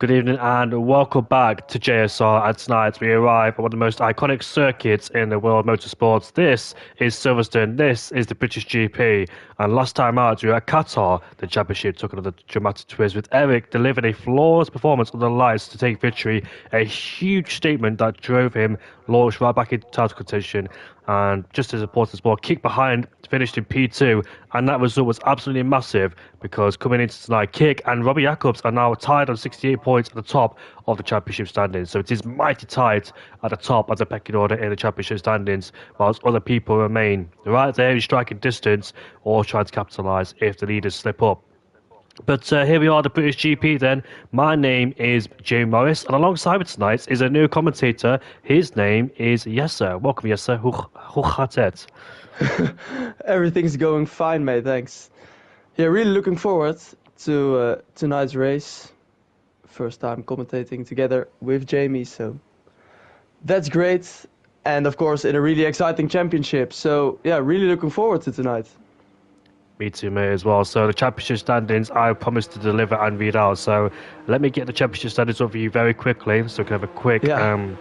Good evening and welcome back to JSR. And tonight we arrive at one of the most iconic circuits in the world of motorsports. This is Silverstone. This is the British GP. And last time out, we were at Qatar. The championship took another dramatic twist with Eric delivering a flawless performance on the lights to take victory. A huge statement that drove him launched right back into title contention. And just as important as well, kick behind, finished in P2, and that result was absolutely massive because coming into tonight, Kick and Robbie Jacobs are now tied on 68 points at the top of the championship standings. So it is mighty tight at the top of the pecking order in the championship standings, whilst other people remain right there in striking distance or trying to capitalise if the leaders slip up. But here we are, the British GP then. My name is Jay Morris, and alongside me tonight is a new commentator. His name is JSR. Welcome, JSR. Hoe gaat het? Everything's going fine, mate, thanks. Yeah, really looking forward to tonight's race. First time commentating together with Jamie, so that's great. And of course, in a really exciting championship. So yeah, really looking forward to tonight. Me too, mate, as well. So the championship standings, I promised to deliver and read out. So let me get the championship standings over you very quickly, so we can have a quick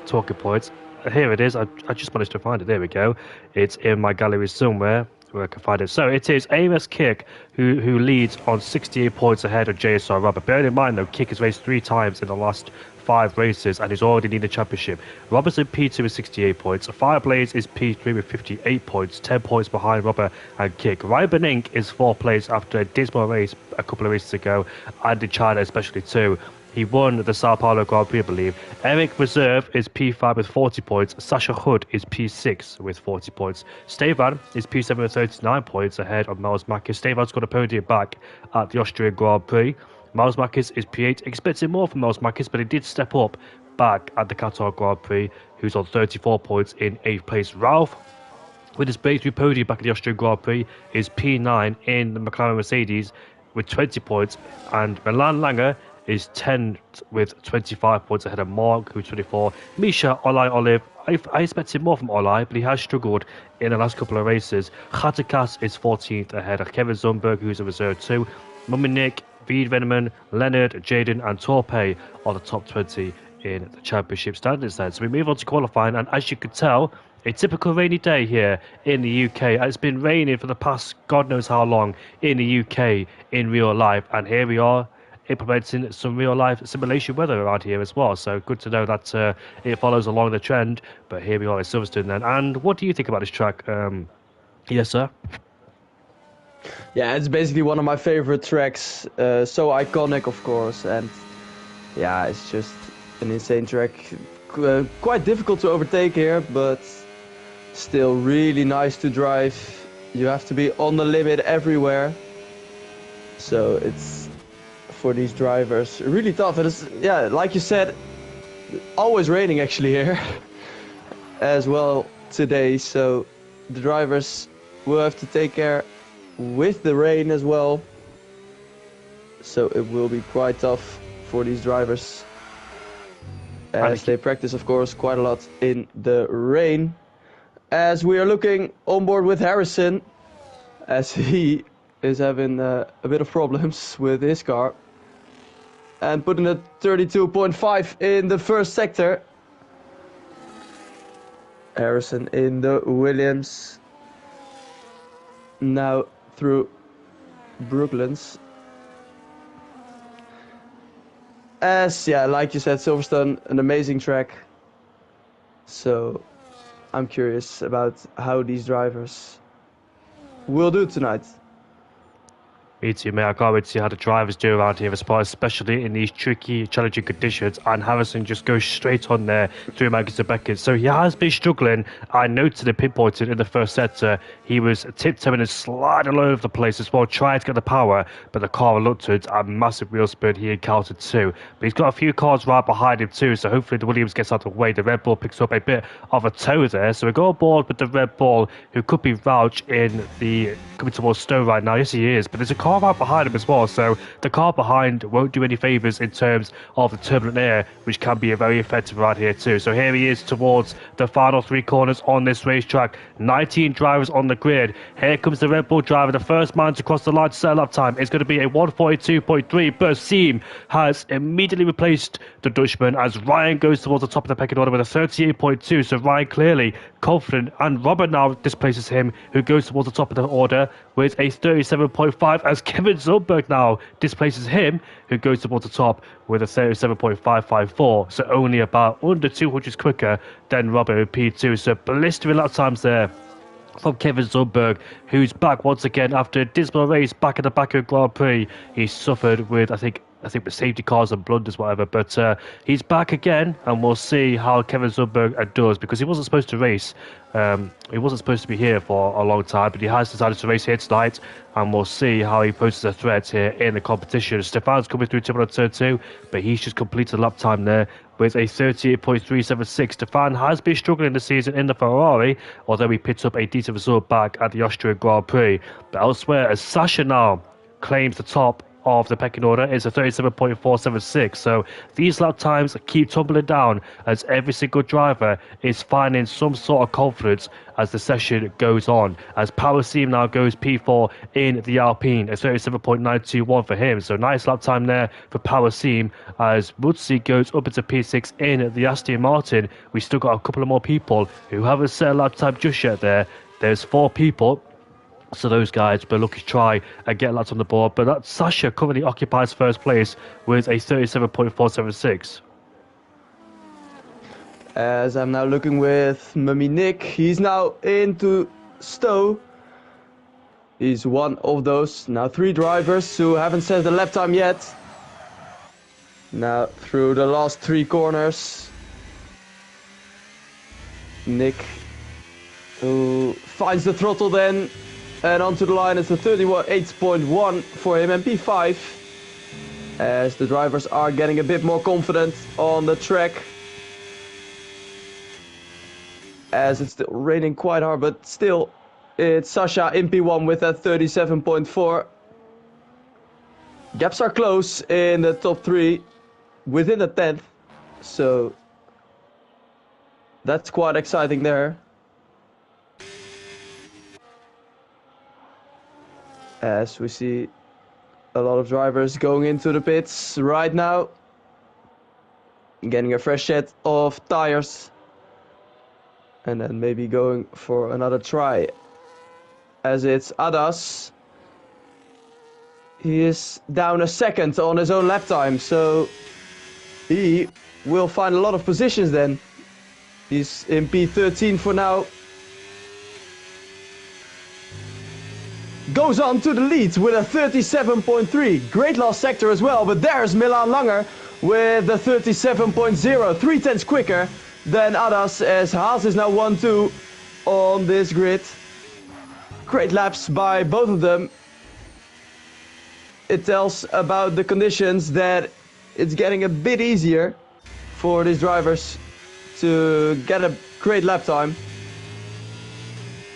talking point. Here it is. I just managed to find it. There we go. It's in my gallery somewhere where I can find it. So it is AMS Kick who leads on 68 points ahead of JSR Robert. Bearing in mind, though, Kick has raced 3 times in the last 5 races and is already in the championship. Robertson P2 with 68 points. Fireblaze is P3 with 58 points, 10 points behind Robert and Kick. Ryan Benink is 4th place after a dismal race a couple of races ago, and in China especially too. He won the Sao Paulo Grand Prix, I believe. Eric Reserve is P5 with 40 points. Sasha Hood is P6 with 40 points. Stevan is P7 with 39 points ahead of Miles Makis. Stevan's got a podium back at the Austrian Grand Prix. Miles Makis is P8. Expecting more from Miles Makis, but he did step up back at the Qatar Grand Prix, who's on 34 points in 8th place. Ralph, with his breakthrough podium back at the Austrian Grand Prix, is P9 in the McLaren Mercedes with 20 points. And Milan Langer is 10th with 25 points ahead of Mark, who's 24. Misha Olai Olive, I expected more from Olai, but he has struggled in the last couple of races. Khatakas is 14th ahead of Kevin Zumberg, who's a reserve too. Mumminik, Veed Veneman, Leonard, Jaden and Torpe are the top 20 in the championship standings then. So we move on to qualifying, and as you could tell, a typical rainy day here in the UK. It's been raining for the past God knows how long in the UK in real life, and here we are implementing some real life simulation weather around here as well. So good to know that it follows along the trend. But here we are in Silverstone then. And what do you think about this track? Yes, sir. Yeah, it's basically one of my favorite tracks. So iconic, of course, and yeah, it's just an insane track. Quite difficult to overtake here, but still really nice to drive. You have to be on the limit everywhere. So it's, for these drivers, really tough. And it's, yeah, like you said, always raining actually here as well today. So the drivers will have to take care with the rain as well. So it will be quite tough for these drivers as they practice, of course, quite a lot in the rain. As we are looking on board with Harrison, as he is having a bit of problems with his car. And putting a 32.5 in the first sector. Harrison in the Williams. Now through Brooklands. As, yeah, like you said, Silverstone, an amazing track. So I'm curious about how these drivers will do tonight. Me too, mate. I can't wait to see how the drivers do around here, especially in these tricky, challenging conditions. And Harrison just goes straight on there through Magnus and Beckett. So he has been struggling. I noted and pinpointed in the first sector, he was tiptoeing and sliding all over the place as well, trying to get the power, but the car reluctant and massive wheel spin he encountered too. But he's got a few cars right behind him too, so hopefully the Williams gets out of the way. The Red Bull picks up a bit of a toe there. So we go on board with the Red Bull, who could be Rouch in the coming towards Stowe right now. Yes, he is. But there's a car car right behind him as well. So the car behind won't do any favours in terms of the turbulent air, which can be a very effective right here too. So here he is towards the final 3 corners on this racetrack. 19 drivers on the grid. Here comes the Red Bull driver, the first man to cross the line to set lap time. It's going to be a 1:42.3, but Siem has immediately replaced the Dutchman as Ryan goes towards the top of the pecking order with a 38.2. So Ryan clearly confident, and Robert now displaces him, who goes towards the top of the order with a 37.5, as Kevin Zumberg now displaces him, who goes towards the top with a 37.554. So only about under 200 quicker than Robert in P2. So blistering lap times there from Kevin Zumberg, who's back once again after a dismal race back at the Baku Grand Prix. He suffered with, I think with safety cars and blunders, whatever, but he's back again, and we'll see how Kevin Zumberg does, because he wasn't supposed to race. He wasn't supposed to be here for a long time, but he has decided to race here tonight, and we'll see how he poses a threat here in the competition. Stefan's coming through turn 1 and turn 2, but he's just completed a lap time there with a 38.376. Stefan has been struggling this season in the Ferrari, although he picked up a decent result back at the Austrian Grand Prix. But elsewhere, as Sasha now claims the top of the pecking order, is a 37.476. So these lap times keep tumbling down as every single driver is finding some sort of confidence as the session goes on. As Power Siem now goes P4 in the Alpine, a 37.921 for him. So nice lap time there for Power Siem as Mutsi goes up into P6 in the Aston Martin. We still got a couple of more people who haven't set a lap time just yet there. There's 4 people. So those guys will look to try and get laps on the board. But that Sasha currently occupies first place with a 37.476. As I'm now looking with Mummy Nick, he's now into Stowe. He's one of those. Now 3 drivers who haven't set the lap time yet. Now through the last 3 corners. Nick, who finds the throttle then. And onto the line, it's a 38.1 for him and P5. As the drivers are getting a bit more confident on the track. As it's still raining quite hard, but still, it's Sasha in P1 with a 37.4. Gaps are close in the top 3, within the 10th. So that's quite exciting there. As we see a lot of drivers going into the pits right now, getting a fresh set of tires, and then maybe going for another try. As it's Adas, he is down a second on his own lap time, so he will find a lot of positions then. He's in P13 for now. Goes on to the lead with a 37.3. Great last sector as well, but there's Milan Langer with the 37.0. 3/10 quicker than Adas, as Haas is now 1-2 on this grid. Great laps by both of them. It tells about the conditions that it's getting a bit easier for these drivers to get a great lap time.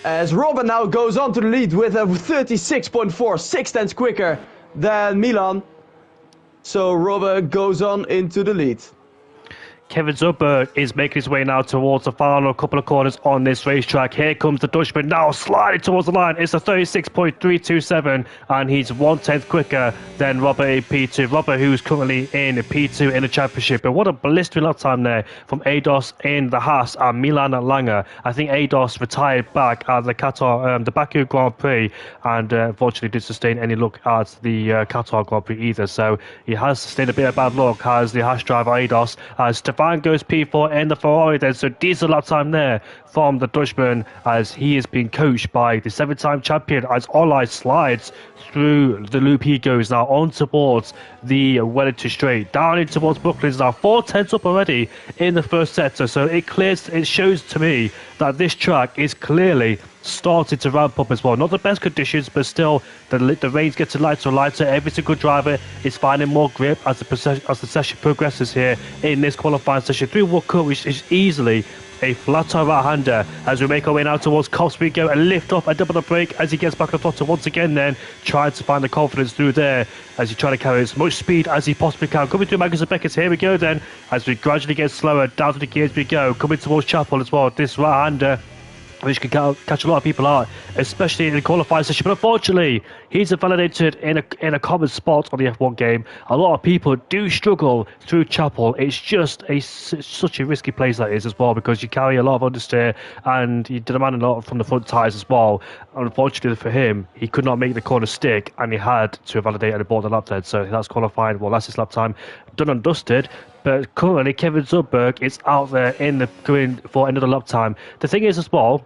As Robin now goes on to the lead with a 36.4, 6/10 quicker than Milan. So Robin goes on into the lead. Kevin Zumberg is making his way now towards the final couple of corners on this racetrack. Here comes the Dutchman now sliding towards the line. It's a 36.327, and he's 1/10 quicker than Robert in P2. Robert, who's currently in P2 in the championship. But what a blistering lap time there from Ados in the Haas and Milan Langer. I think Ados retired back at the Qatar, the Baku Grand Prix, and unfortunately didn't sustain any luck at the Qatar Grand Prix either. So he has sustained a bit of bad luck, has the Haas driver Ados, as Stefan goes P4 in the Ferrari then. So diesel lap time there from the Dutchman, as he is being coached by the 7-time champion, as Olai slides through the loop. He goes now on towards the Wellington Straight, down in towards Brooklands now, 4/10 up already in the first sector. So it shows to me that this track is clearly started to ramp up as well. Not the best conditions, but still the rain's getting lighter and lighter. Every single driver is finding more grip as the session progresses here in this qualifying session. 3 World Cup, which is easily a flat tire right-hander as we make our way now towards Cops. We go a lift off, a double the brake as he gets back on the throttle once again, then trying to find the confidence through there as he tries to carry as much speed as he possibly can. Coming through Magnus and Beckett, here we go then, as we gradually get slower, down to the gears we go, coming towards Chapel as well. This right-hander, which can catch a lot of people out, especially in the qualifying session. But unfortunately, he's validated in a common spot on the F1 game. A lot of people do struggle through Chapel. It's just such a risky place that is as well, because you carry a lot of understeer and you demand a lot from the front tyres as well. Unfortunately for him, he could not make the corner stick, and he had to validate and abort the lap then. So that's qualifying. Well, that's his lap time done and dusted. But currently, Kevin Zubberg is out there in the going for another lap time. The thing is as well,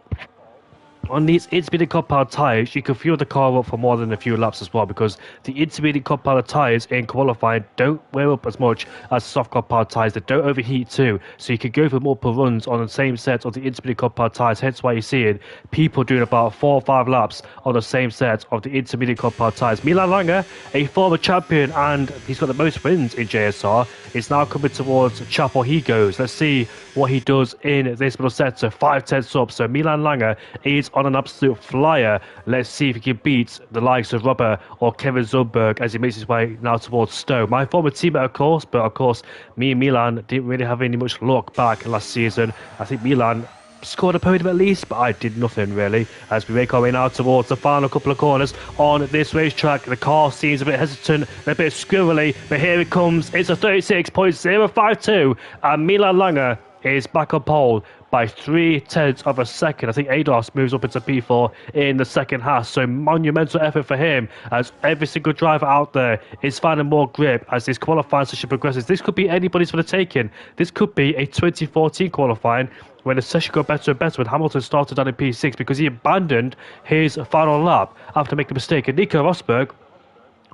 on these intermediate compound tyres, you can fuel the car up for more than a few laps as well, because the intermediate compound tyres in qualifying don't wear up as much as soft compound tyres. They don't overheat too, so you can go for multiple runs on the same set of the intermediate compound tyres. Hence why you're seeing people doing about 4 or 5 laps on the same set of the intermediate compound tyres. Milan Langer, a former champion, and he's got the most wins in JSR, is now coming towards Chapel. He goes. Let's see what he does in this middle sector. 5/10 up. So Milan Langer is on an absolute flyer. Let's see if he can beat the likes of Robert or Kevin Zumberg as he makes his way now towards Stowe. My former teammate, of course, but of course, me and Milan didn't really have any much luck back last season. I think Milan scored a podium at least, but I did nothing really. As we make our way now towards the final couple of corners on this racetrack, the car seems a bit hesitant, a bit squirrely, but here it comes. It's a 36.052, and Milan Langer is back on pole by 0.3 of a second. I think Ados moves up into P4 in the second half, so monumental effort for him as every single driver out there is finding more grip as this qualifying session progresses. This could be anybody's for the taking. This could be a 2014 qualifying when the session got better and better when Hamilton started down in P6 because he abandoned his final lap after making a mistake. And Nico Rosberg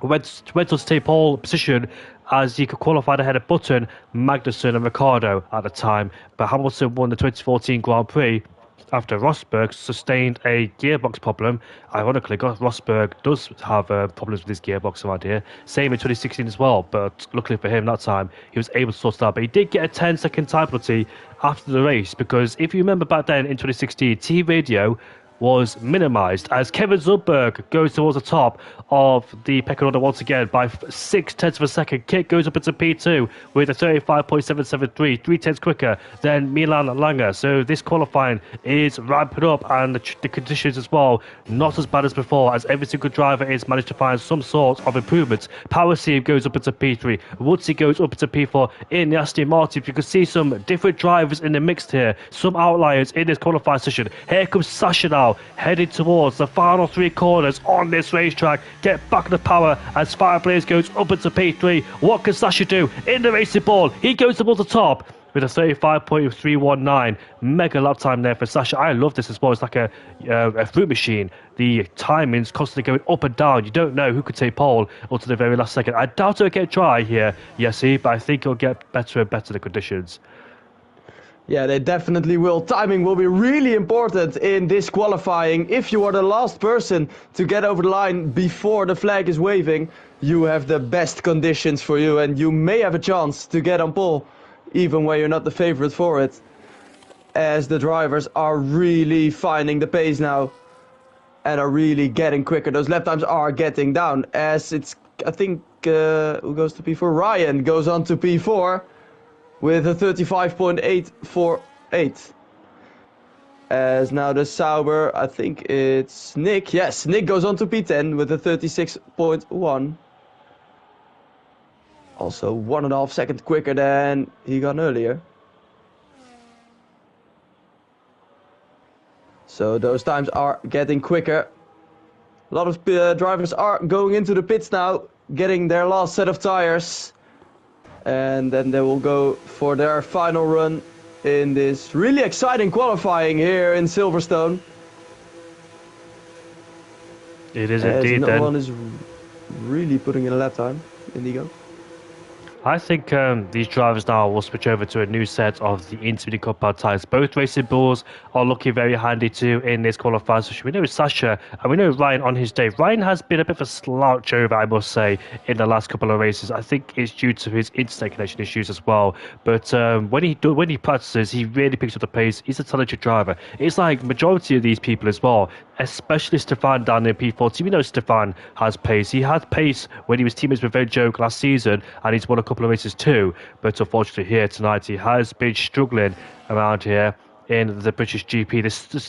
went on to take pole position as he could qualify ahead of Button, Magnussen and Ricciardo at the time. But Hamilton won the 2014 Grand Prix after Rosberg sustained a gearbox problem. Ironically, Rosberg does have problems with his gearbox around here. Same in 2016 as well, but luckily for him that time, he was able to sort it out. But he did get a 10-second time penalty after the race, because if you remember back then in 2016, TV radio was minimised as Kevin Zumberg goes towards the top of the pecking order once again by 0.6 of a second. Kit goes up into P2 with a 35.773, 0.3 quicker than Milan Langer. So this qualifying is ramping up, and the conditions as well not as bad as before, as every single driver is managed to find some sort of improvements. Power Sieve goes up into P3, Woodsy goes up into P4 in the Aston Martin. You can see some different drivers in the mix here, some outliers in this qualifying session. Here comes Sasha now, heading towards the final 3 corners on this racetrack. Get back the power as Fireplace goes up into P3. What can Sasha do in the racing ball? He goes towards the top with a 35.319. Mega lap time there for Sasha. I love this as well. It's like a fruit machine. The timing's constantly going up and down. You don't know who could take pole until the very last second. I doubt it'll get dry here, Yessi, but I think it'll get better and better the conditions. Yeah, they definitely will. Timing will be really important in this qualifying. If you are the last person to get over the line before the flag is waving, you have the best conditions for you, and you may have a chance to get on pole, even when you're not the favorite for it, as the drivers are really finding the pace now and are really getting quicker. Those lap times are getting down, as it's, I think, who goes to P4? Ryan goes on to P4 with a 35.848. As now the Sauber, I think it's Nick. Yes, Nick goes on to P10 with a 36.1. Also 1.5 seconds quicker than he got earlier. So those times are getting quicker. A lot of drivers are going into the pits now, getting their last set of tires. And then they will go for their final run in this really exciting qualifying here in Silverstone. It is indeed. No one is really putting in a lap time, Indigo. I think these drivers now will switch over to a new set of the Intermediate Compound tyres. Both Racing Bulls are looking very handy too in this qualifying session. We know Sasha and we know Ryan on his day. Ryan has been a bit of a slouch over, I must say, in the last couple of races. I think it's due to his internet connection issues as well. But when he practices, he really picks up the pace. He's a talented driver. It's like majority of these people as well, especially Stefan down in P14. We know Stefan has pace. He had pace when he was teammates with Red Joke last season, and he's won a couple of races too. But unfortunately here tonight, he has been struggling around here in the British GP.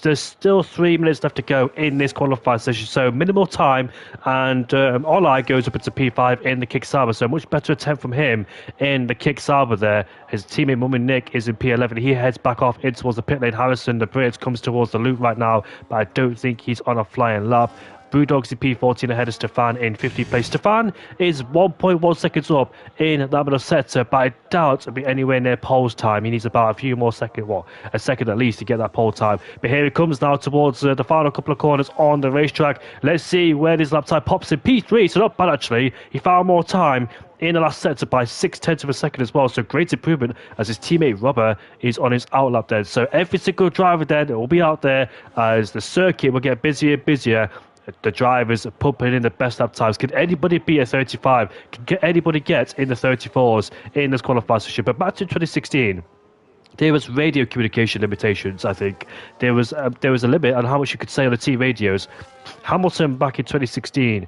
There's still 3 minutes left to go in this qualifying session, so minimal time, and Olai goes up into P5 in the Kick Sauber, so much better attempt from him in the Kick Sauber there. His teammate Mummy Nick is in P11. He heads back off in towards the pit lane. Harrison, the Brits, comes towards the loop right now, but I don't think he's on a flying lap. Brewdog's in P14 ahead of Stefan in 50th place. Stefan is 1.1 seconds up in that middle sector, but I doubt it'll be anywhere near pole's time. He needs about a few more seconds, a second at least to get that pole time. But here he comes now towards the final couple of corners on the racetrack. Let's see where this lap time pops in. P3, so not bad actually. He found more time in the last sector by 0.6 of a second as well, so great improvement as his teammate Robert is on his outlap then. So every single driver then will be out there as the circuit will get busier and busier. The drivers are pumping in the best lap times. Can anybody beat a 35? Can anybody get in the 34s in this qualifying session? But back to 2016, there was radio communication limitations. I think there was a limit on how much you could say on the team radios. Hamilton back in 2016,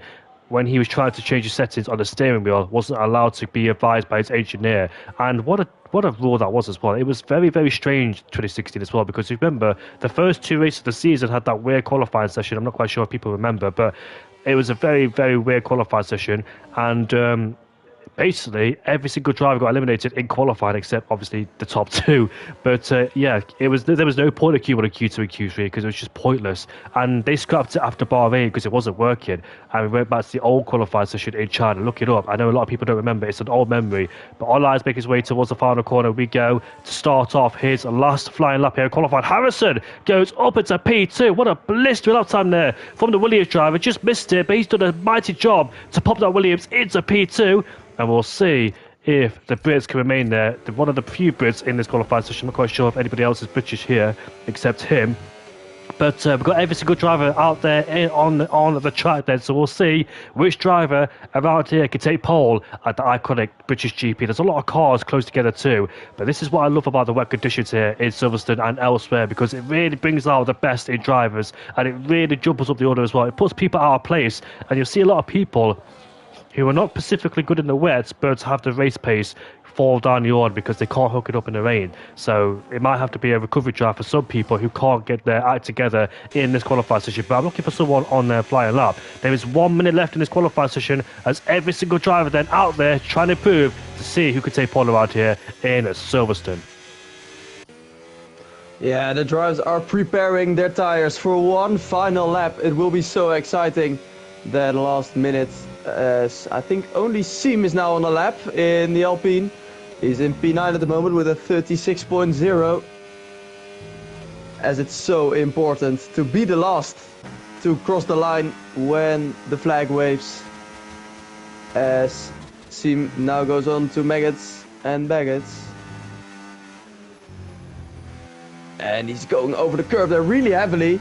when he was trying to change the settings on the steering wheel, wasn't allowed to be advised by his engineer. And what a rule that was as well. It was very, very strange 2016 as well, because you remember the first 2 races of the season had that weird qualifying session. I'm not quite sure if people remember, but it was a very, very weird qualifying session. And basically, every single driver got eliminated in qualifying except obviously the top 2. But yeah, there was no point of Q1 and Q2 and Q3 because it was just pointless. And they scrapped it after Bahrain because it wasn't working. And we went back to the old qualifying session in China. Look it up. I know a lot of people don't remember. It's an old memory. But all eyes make his way towards the final corner. We go to start off his last flying lap here in qualifying. Harrison goes up into P2. What a blistering lap time there from the Williams driver. Just missed it, but he's done a mighty job to pop that Williams into P2. And we'll see if the Brits can remain there. One of the few Brits in this qualifying session. I'm not quite sure if anybody else is British here except him. But we've got every single driver out there on the track then. So we'll see which driver around here can take pole at the iconic British GP. There's a lot of cars close together too. But this is what I love about the wet conditions here in Silverstone and elsewhere, because it really brings out the best in drivers. And it really jumps up the order as well. It puts people out of place. And you'll see a lot of people who are not specifically good in the wet, but have the race pace fall down the order because they can't hook it up in the rain. So it might have to be a recovery drive for some people who can't get their act together in this qualifying session. But I'm looking for someone on their flying lap. There is 1 minute left in this qualifying session as every single driver then out there trying to prove to see who can take pole around here in Silverstone. Yeah, the drivers are preparing their tires for one final lap. It will be so exciting that last minute. I think only Siem is now on the lap in the Alpine. He's in P9 at the moment with a 36.0. As it's so important to be the last to cross the line when the flag waves. As Siem now goes on to Maggots and Baggots. And he's going over the curve there really heavily.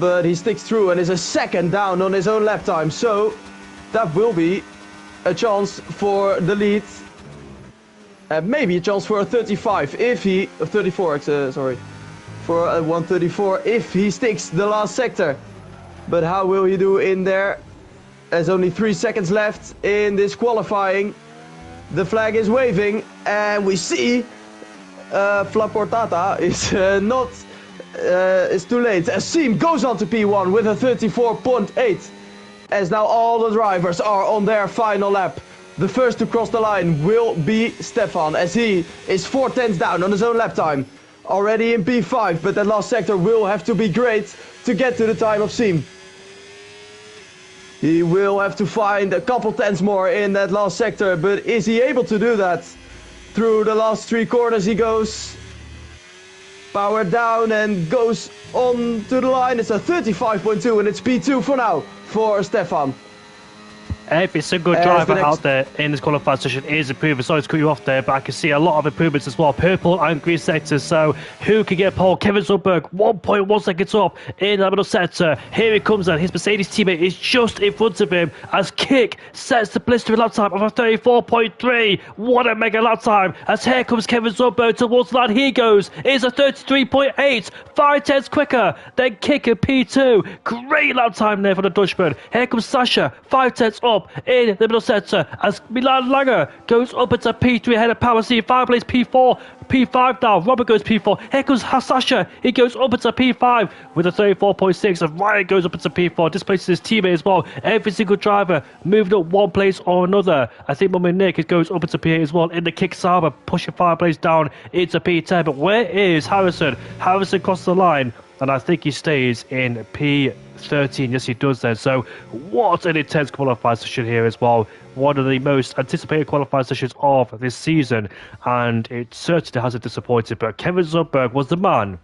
But he sticks through and is a second down on his own lap time. So that will be a chance for the lead. Maybe a chance for a 35 if he... 34, sorry. For a 134 if he sticks the last sector. But how will he do in there? There's only 3 seconds left in this qualifying. The flag is waving and we see Flaportata is not... it's too late. As Siem goes on to P1 with a 34.8. As now all the drivers are on their final lap. The first to cross the line will be Stefan, as he is 4/10 down on his own lap time. Already in P5, but that last sector will have to be great to get to the time of Siem. He will have to find a couple tenths more in that last sector, but is he able to do that? Through the last 3 corners he goes. Power down and goes on to the line. It's a 35.2 and it's P2 for now for Stefan. Every single driver out there in this qualifying session is improving. Sorry to cut you off there, but I can see a lot of improvements as well. Purple and green sectors. So who can get pole? Kevin Zumberg, 1.1 seconds up in the middle sector. Here he comes, and his Mercedes teammate is just in front of him as Kick sets the blistering lap time of a 34.3. What a mega lap time! As here comes Kevin Zumberg towards the line. He goes. It's a 33.8. 5 tenths quicker than Kick in P2. Great lap time there for the Dutchman. Here comes Sasha, 5 tenths up in the middle sector as Milan Langer goes up into P3 ahead of Power C. Fireplace P4, P5 now. Robert goes P4. Here comes Sasha. He goes up into P5 with a 34.6, and Ryan goes up into P4. Displaces his teammate as well. Every single driver moving up one place or another. I think Mummy Nick goes up into P8 as well in the Kick Sauber, pushing Fireplace down into P10. But where is Harrison? Harrison crosses the line, and I think he stays in P13. Yes, he does then. So what an intense qualifying session here as well. One of the most anticipated qualifying sessions of this season, and it certainly hasn't disappointed. But Kevin Zumberg was the man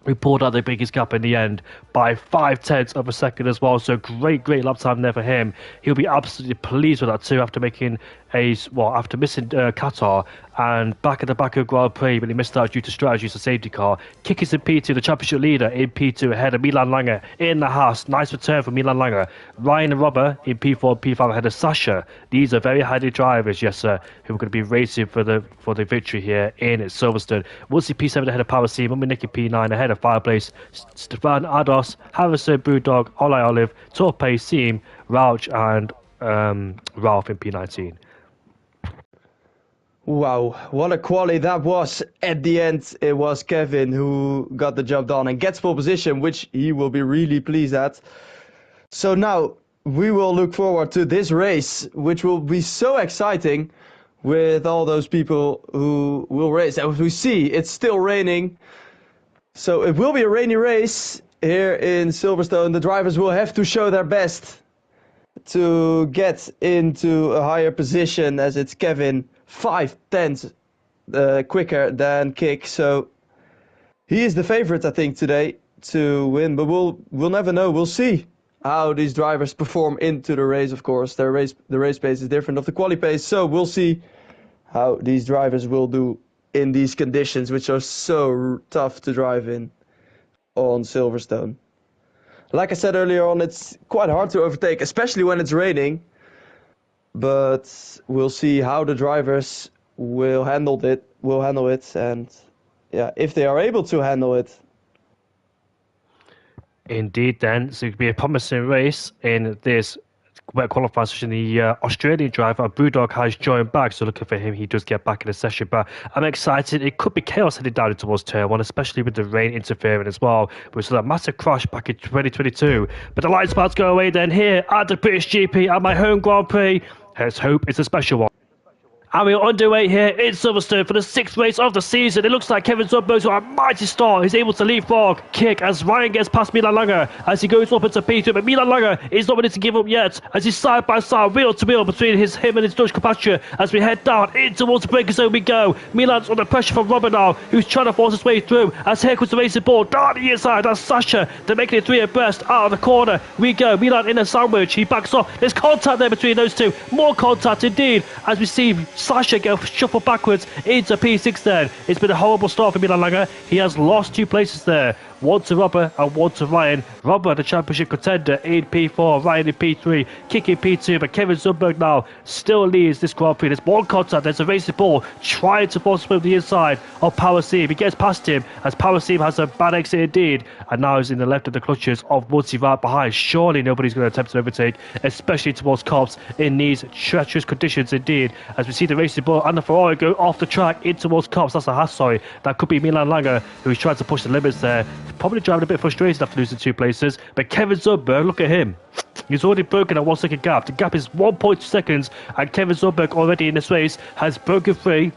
who pulled out the biggest gap in the end by 5 tenths of a second as well. So great lap time there for him. He'll be absolutely pleased with that too after missing Qatar and back at the back of Grand Prix, but he missed out due to strategy, so safety car. Kick is in P2, the championship leader in P2 ahead of Milan Langer in the Haas. Nice return from Milan Langer. Ryan and Robert in P4 and P5 ahead of Sasha. These are very highly drivers, yes sir, who are going to be racing for the victory here in Silverstone. We'll see P7 ahead of Power C, Mummy Nicky P9 ahead of Fireplace, Stefan Ados, Harrison, Brewdog, Olay Olive, Torpe, Seam, Rauch and Ralph in P19. Wow, what a quali that was. At the end, it was Kevin who got the job done and gets pole position, which he will be really pleased at. So now we will look forward to this race, which will be so exciting with all those people who will race. As we see, it's still raining. So it will be a rainy race here in Silverstone. The drivers will have to show their best to get into a higher position, as it's Kevin 5 tenths quicker than Kick, so he is the favorite I think today to win. But we'll never know. We'll see how these drivers perform into the race. Of course, the race pace is different of the quali pace, so we'll see how these drivers will do in these conditions, which are so tough to drive in on Silverstone. Like I said earlier on, it's quite hard to overtake, especially when it's raining. But we'll see how the drivers will handle it, and yeah, if they are able to handle it. Indeed, then, so it could be a promising race in this qualifying session. The Australian driver Brewdog has joined back, so looking for him, he does get back in the session. But I'm excited. It could be chaos heading down towards turn 1, especially with the rain interfering as well. We saw that massive crash back in 2022. But the lights about to go away then here at the British GP at my home Grand Prix. Let's hope it's a special one. And we're underway here in Silverstone for the 6th race of the season. It looks like Kevin Zumberg's got a mighty start. He's able to leapfrog Kick as Ryan gets past Milan Langer as he goes up into P2. But Milan Langer is not ready to give up yet as he's side by side, wheel to wheel between him and his Dutch compatriot as we head down in towards the breaker zone we go. Milan's under pressure from Robert now, who's trying to force his way through as here comes the racing ball down the inside. That's Sasha. They're making it 3 abreast out of the corner. We go. Milan in a sandwich. He backs off. There's contact there between those two. More contact indeed as we see Sasha go shuffle backwards into P6 then. It's been a horrible start for Milan Langer. He has lost 2 places there. 1 to Robert and 1 to Ryan. Robert, the championship contender in P4, Ryan in P3, Kick in P2, but Kevin Zumberg now still leads this Grand Prix. There's more contact, there's a racing ball trying to force him the inside of Power Seam. He gets past him as Power Seam has a bad exit indeed, and now he's in the left of the clutches of Woodsy right behind. Surely nobody's going to attempt to overtake, especially towards Cops in these treacherous conditions indeed, as we see the racing ball and the Ferrari go off the track in towards Cops. That's a Haas, sorry. That could be Milan Langer, who's trying to push the limits there. Probably driving a bit frustrated after losing 2 places. But Kevin Zumberg, look at him. He's already broken a 1 second gap. The gap is 1.2 seconds, and Kevin Zumberg already in this race has broken free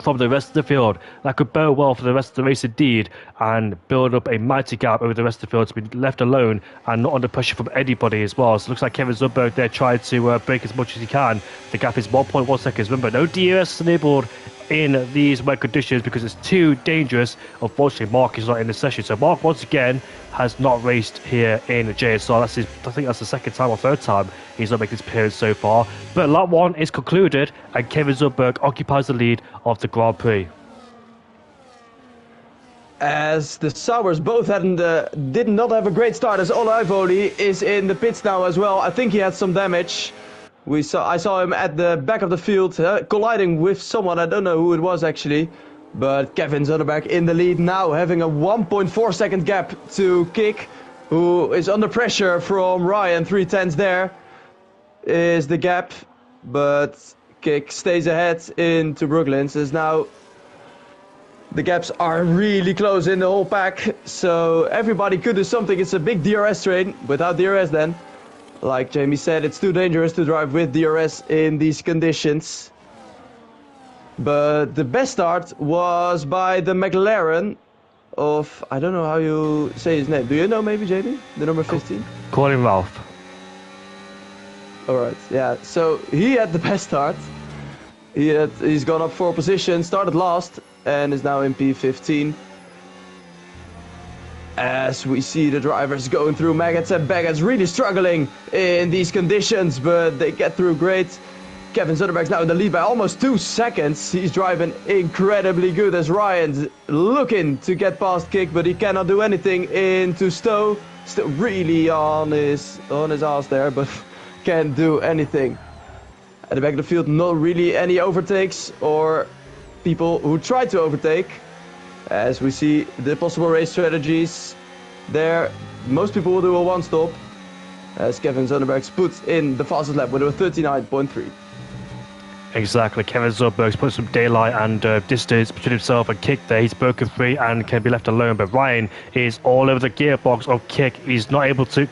from the rest of the field. That could bode well for the rest of the race indeed, and build up a mighty gap over the rest of the field to be left alone and not under pressure from anybody as well. So it looks like Kevin Zumberg there tried to break as much as he can. The gap is 1.1 seconds. Remember, no DRS enabled in these wet conditions because it's too dangerous. Unfortunately, Mark is not in the session. So Mark, once again, has not raced here in JSR. I think that's the second time or third time he's not making his appearance so far. But lap 1 is concluded, and Kevin Zumberg occupies the lead of the Grand Prix. As the Sauers both did not have a great start, as Ola Ivoli is in the pits now as well. I think he had some damage. I saw him at the back of the field colliding with someone. I don't know who it was actually. But Kevin Zumberg in the lead now, having a 1.4 second gap to Kick, who is under pressure from Ryan. 3/10 there is the gap. But Kick stays ahead into Brooklands. As now the gaps are really close in the whole pack, so everybody could do something. It's a big DRS train. Without DRS then, like Jamie said, it's too dangerous to drive with DRS in these conditions. But the best start was by the McLaren of, I don't know how you say his name. Do you know maybe, Jamie? The number 15? Call him Ralph. Alright, yeah, so he had the best start. He's gone up 4 positions, started last, and is now in P15. As we see the drivers going through, Maggots and Baggots really struggling in these conditions, but they get through great. Kevin Zumberg's now in the lead by almost 2 seconds. He's driving incredibly good as Ryan's looking to get past Kick, but he cannot do anything into Stowe. Still really on his ass there, but can't do anything. At the back of the field, not really any overtakes or people who try to overtake. As we see the possible race strategies there, most people will do a one-stop. As Kevin Zumberg puts in the fastest lap with a 39.3. Exactly, Kevin Zumberg's put some daylight and distance between himself and Kick there. He's broken free and can be left alone, but Ryan is all over the gearbox of Kick. Kick's not able to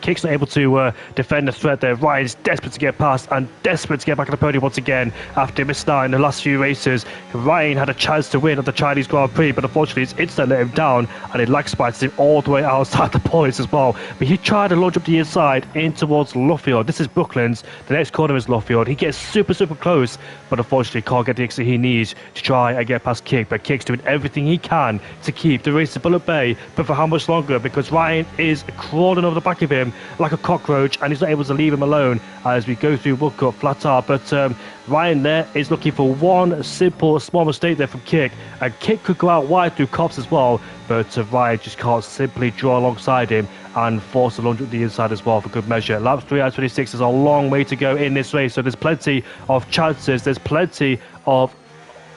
defend the threat there. Ryan's desperate to get past and desperate to get back on the podium once again after missing out in the last few races. Ryan had a chance to win at the Chinese Grand Prix, but unfortunately his instinct let him down and it lag spites him all the way outside the points as well. But he tried to launch up the inside in towards Luffield. This is Brooklands. The next corner is Luffield. He gets super close, but unfortunately can't get the exit he needs to try and get past Kick. But Kick's doing everything he can to keep the race at bay. But for how much longer? Because Ryan is crawling over the back of him like a cockroach and he's not able to leave him alone as we go through World Cup flat out. But Ryan there is looking for one simple small mistake there from Kick, and Kick could go out wide through Cops as well, but Ryan just can't simply draw alongside him and force a lunge up the inside as well for good measure. Lap 3 out of 26 is a long way to go in this race, so there's plenty of chances, there's plenty of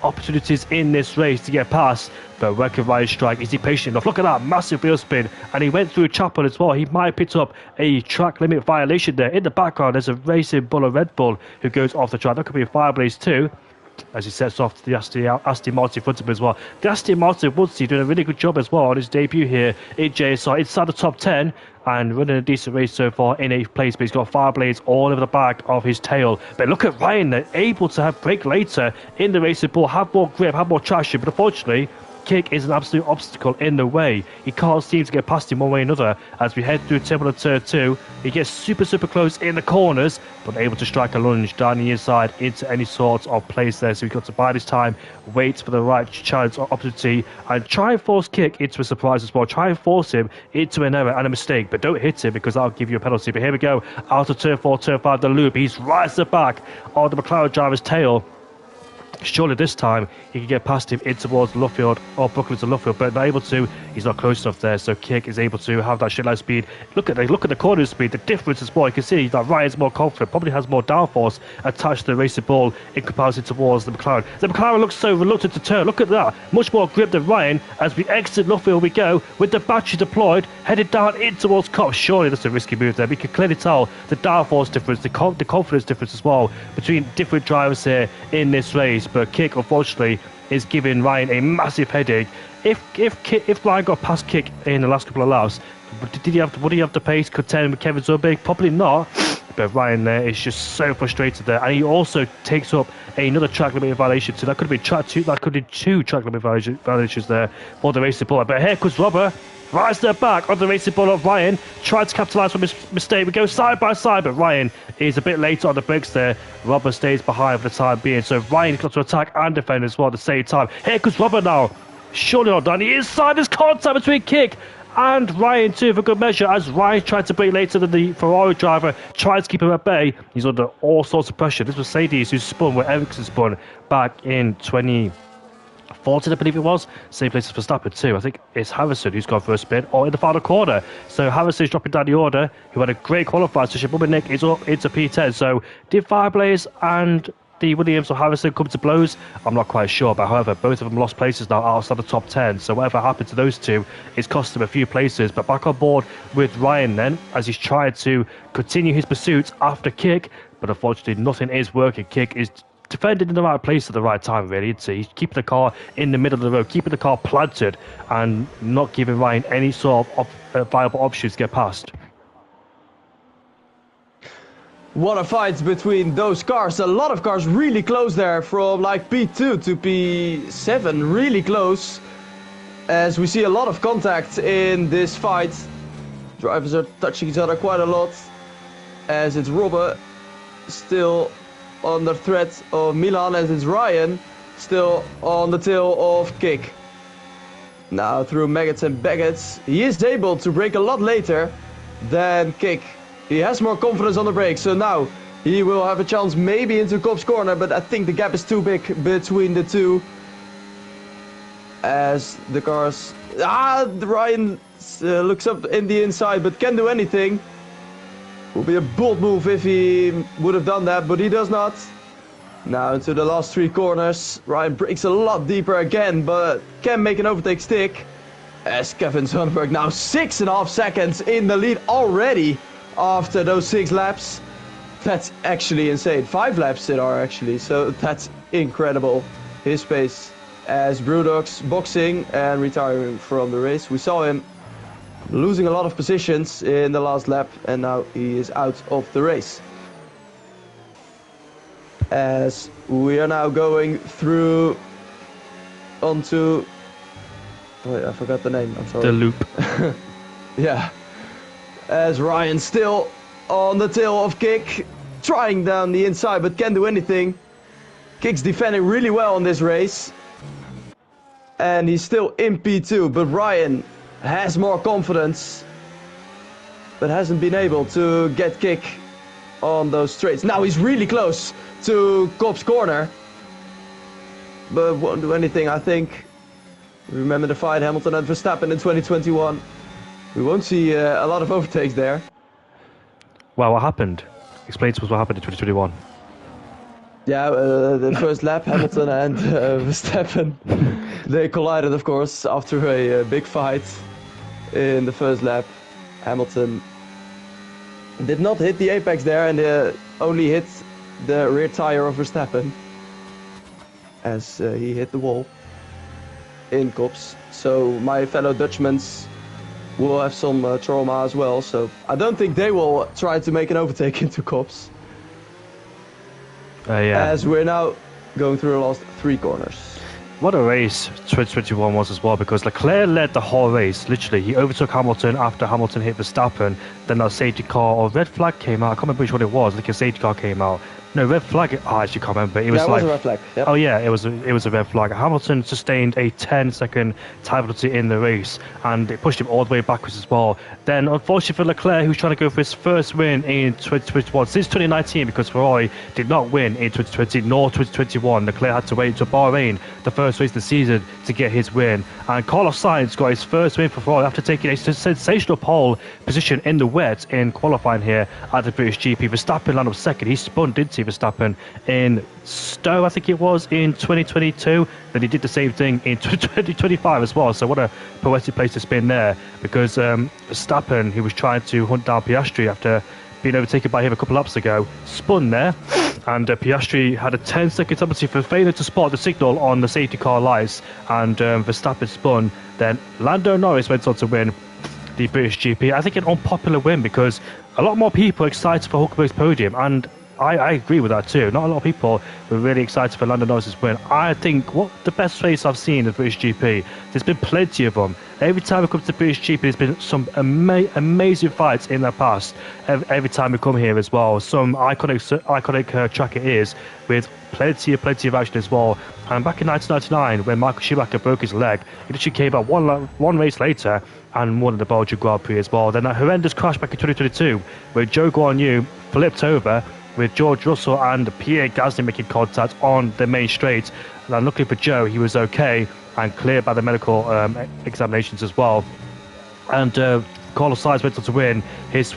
opportunities in this race to get past. But where can Ryan strike? Is he patient enough? Look at that massive wheel spin, and he went through Chapel as well. He might have picked up a track limit violation there. In the background there's a racing bull of Red Bull who goes off the track. That could be a Fireblaze too, as he sets off to the Aston Martin in front of him as well. The Aston Martin Woodsy doing a really good job as well on his debut here in JSR, inside the top 10 and running a decent race so far in 8th place, but he's got Fireblades all over the back of his tail. But look at Ryan, they're able to have brake later in the racing bull, have more grip, have more traction, but unfortunately Kick is an absolute obstacle in the way. He can't seem to get past him one way or another. As we head through Terminal Turn 2, he gets super close in the corners, but able to strike a lunge down the inside into any sort of place there. So we've got to bide his time, wait for the right chance or opportunity, and try and force Kick into a surprise as well. Try and force him into an error and a mistake, but don't hit him because that'll give you a penalty. But here we go, out of Turn 4, Turn 5, the loop. He's right at the back of the McLaren driver's tail. Surely this time he can get past him in towards Luffield or Brooklyn to Luffield, but not able to. He's not close enough there, so Kick is able to have that straight line speed. Look at the corner speed, the difference is more. You can see that Ryan's more confident, probably has more downforce attached to the racing ball in comparison towards the McLaren. The McLaren looks so reluctant to turn. Look at that, much more grip than Ryan. As we exit Luffield we go with the battery deployed, headed down in towards Cox. Surely that's a risky move there. We can clearly tell the downforce difference, the confidence difference as well between different drivers here in this race. But Kick unfortunately is giving Ryan a massive headache. If Ryan got past Kick in the last couple of laps, would he have the pace to contend with Kevin Zumberg? Probably not. But Ryan there is just so frustrated there, and he also takes up another track limit violation. So that could have been two track limit violations there for the racing ball. But here comes Robert Right step back on the racing ball of Ryan. Tried to capitalise from his mistake. We go side by side, but Ryan is a bit later on the brakes there. Robert stays behind for the time being. So Ryan's got to attack and defend as well at the same time. Here comes Robert now. Surely not done. He inside this contact between Kick and Ryan too for good measure, as Ryan tried to brake later than the Ferrari driver, tried to keep him at bay. He's under all sorts of pressure. This was Mercedes who spun where Ericsson spun back in 2014, I believe it was. Same place as Verstappen too. I think it's Harrison who's gone for a spin, or in the final corner. So Harrison's dropping down the order, who had a great qualifier. So Bubba Nick is up into P10. So did Fireblaze and the Williams or Harrison come to blows? I'm not quite sure, but however, both of them lost places now outside the top 10, so whatever happened to those two, it's cost them a few places. But back on board with Ryan then, as he's tried to continue his pursuit after Kick, but unfortunately nothing is working. Kick is defending in the right place at the right time, really, isn't he? He's keeping the car in the middle of the road, keeping the car planted, and not giving Ryan any sort of viable options to get past. What a fight between those cars. A lot of cars really close there, from like P2 to P7, really close. As we see a lot of contact in this fight. Drivers are touching each other quite a lot. As it's Robert still under threat of Milan, as it's Ryan still on the tail of Kick. Now through Maggots and Baggots, he is able to brake a lot later than Kick. He has more confidence on the brakes, so now he will have a chance maybe into Kop's corner, but I think the gap is too big between the two. As the cars... Ryan looks up in the inside, but can't do anything. Would be a bold move if he would have done that, but he does not. Now into the last three corners. Ryan brakes a lot deeper again, but can make an overtake stick. As Kevin Sundberg now 6.5 seconds in the lead already. After those 6 laps, that's actually insane. 5 laps it are actually, so that's incredible. His pace as Brewdog's boxing and retiring from the race. We saw him losing a lot of positions in the last lap, and now he is out of the race. As we are now going through onto... Wait, I forgot the name, I'm sorry. The loop. Yeah. As Ryan still on the tail of Kick, trying down the inside but can't do anything. Kick's defending really well in this race. And he's still in P2, but Ryan has more confidence. But hasn't been able to get Kick on those straights. Now he's really close to Kop's corner. But won't do anything, I think. Remember the fight Hamilton and Verstappen in 2021. We won't see a lot of overtakes there. Well, what happened? Explain to us what happened in 2021. Yeah, the first lap, Hamilton and Verstappen, they collided, of course, after a big fight in the first lap. Hamilton did not hit the apex there and only hit the rear tire of Verstappen as he hit the wall in Kops. So my fellow Dutchmans will have some trauma as well, so I don't think they will try to make an overtake into Kops. Yeah. As we're now going through the last 3 corners. What a race 2021 was as well, because Leclerc led the whole race. Literally, he overtook Hamilton after Hamilton hit Verstappen. Then a safety car or red flag came out. I can't remember which one it was. I think a safety car came out. No, red flag. I actually can't remember. It was was a red flag. Yep. Oh yeah, it was a red flag. Hamilton sustained a 10-second time penalty in the race, and it pushed him all the way backwards as well. Then, unfortunately for Leclerc, who's trying to go for his first win in 2021 since 2019, because Ferrari did not win in 2020 nor 2021. Leclerc had to wait until Bahrain, the first race of the season, to get his win. And Carlos Sainz got his first win for Ferrari after taking a sensational pole position in the wet in qualifying here at the British GP. Verstappen landed up second. He spun, didn't he, Verstappen, in Stowe, I think it was, in 2022. Then he did the same thing in 2025 as well. So what a poetic place to spin there, because Verstappen, who was trying to hunt down Piastri after being overtaken by him a couple laps ago, spun there, and Piastri had a 10-second penalty for failing to spot the signal on the safety car lights, and Verstappen spun. Then Lando Norris went on to win the British GP. I think an unpopular win, because a lot more people are excited for Hulkenberg's podium, and I agree with that too. Not a lot of people were really excited for Lando Norris's win. I think what the best race I've seen in the British GP, there's been plenty of them. Every time we come to the British GP, there's been some amazing fights in the past. Every time we come here as well, some iconic track it is, with plenty of action as well. And back in 1999, when Michael Schumacher broke his leg, he literally came out one race later and won the Belgian Grand Prix as well. Then that horrendous crash back in 2022, where Joe Guan Yu flipped over with George Russell and Pierre Gasly making contact on the main straight. And luckily for Joe, he was okay and cleared by the medical examinations as well. And Carlos Sainz went on to win his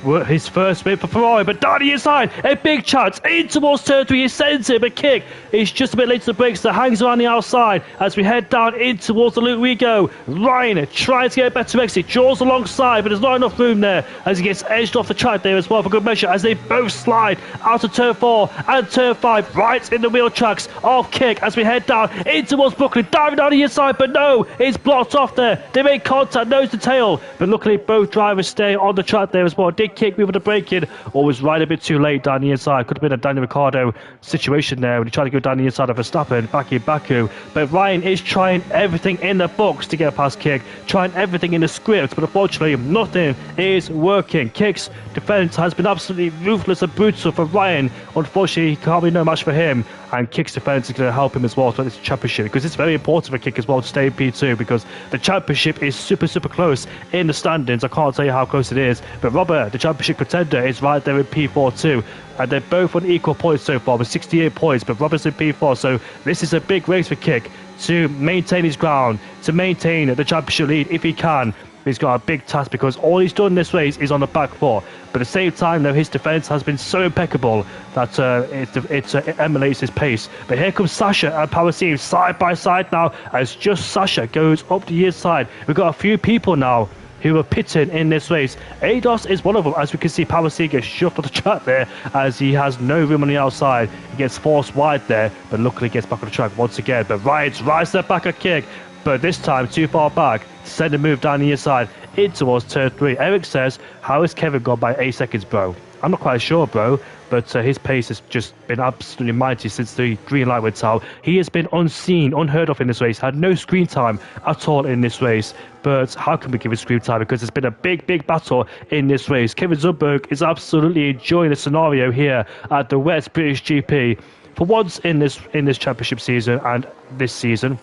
first win for Ferrari, but down the inside, a big chance in towards turn 3. He sends him a kick. He's just a bit late to the brakes, so hangs around the outside as we head down in towards the loop we go. Ryan trying to get a better exit, draws alongside, but there's not enough room there as he gets edged off the track there as well for good measure as they both slide out of turn 4 and turn 5, right in the wheel tracks of kick as we head down in towards Brooklyn, diving down the inside, but no, it's blocked off there. They make contact nose to tail, but luckily both drivers stay on the track there as well. Did kick moving the brake in, or was right a bit too late down the inside. Could have been a Daniel Ricciardo situation there when he tried to go down the inside of Verstappen back in Baku. But Ryan is trying everything in the books to get past Kick, trying everything in the script, but unfortunately nothing is working. Kick's defense has been absolutely ruthless and brutal for Ryan. Unfortunately, he can't be no match for him, and Kick's defense is going to help him as well to this championship, because it's very important for Kick as well to stay in P2, because the championship is super close in the standings. I can't tell you how close it is, but Robert, the championship contender, is right there in P4 too, and they're both on equal points so far with 68 points, but Robert's in P4, so this is a big race for Kick to maintain his ground, to maintain the championship lead if he can. He's got a big task because all he's done this race is on the back foot. But at the same time, though, his defence has been so impeccable that it emulates his pace. But here comes Sasha and Power Team side by side now as just Sasha goes up the inside. We've got a few people now who are pitting in this race. ADOS is one of them. As we can see, Power C gets shoved off the track there as he has no room on the outside. He gets forced wide there, but luckily gets back on the track once again. But Ryan's right step back a kick, but this time too far back to send a move down the inside in towards turn 3. Eric says, how has Kevin gone by 8 seconds, bro? I'm not quite sure, bro, but his pace has just been absolutely mighty since the green light went out. He has been unseen, unheard of in this race, had no screen time at all in this race. But how can we give him screen time? Because it's been a big battle in this race. Kevin Zumberg is absolutely enjoying the scenario here at the West British GP. For once in this championship season and this season,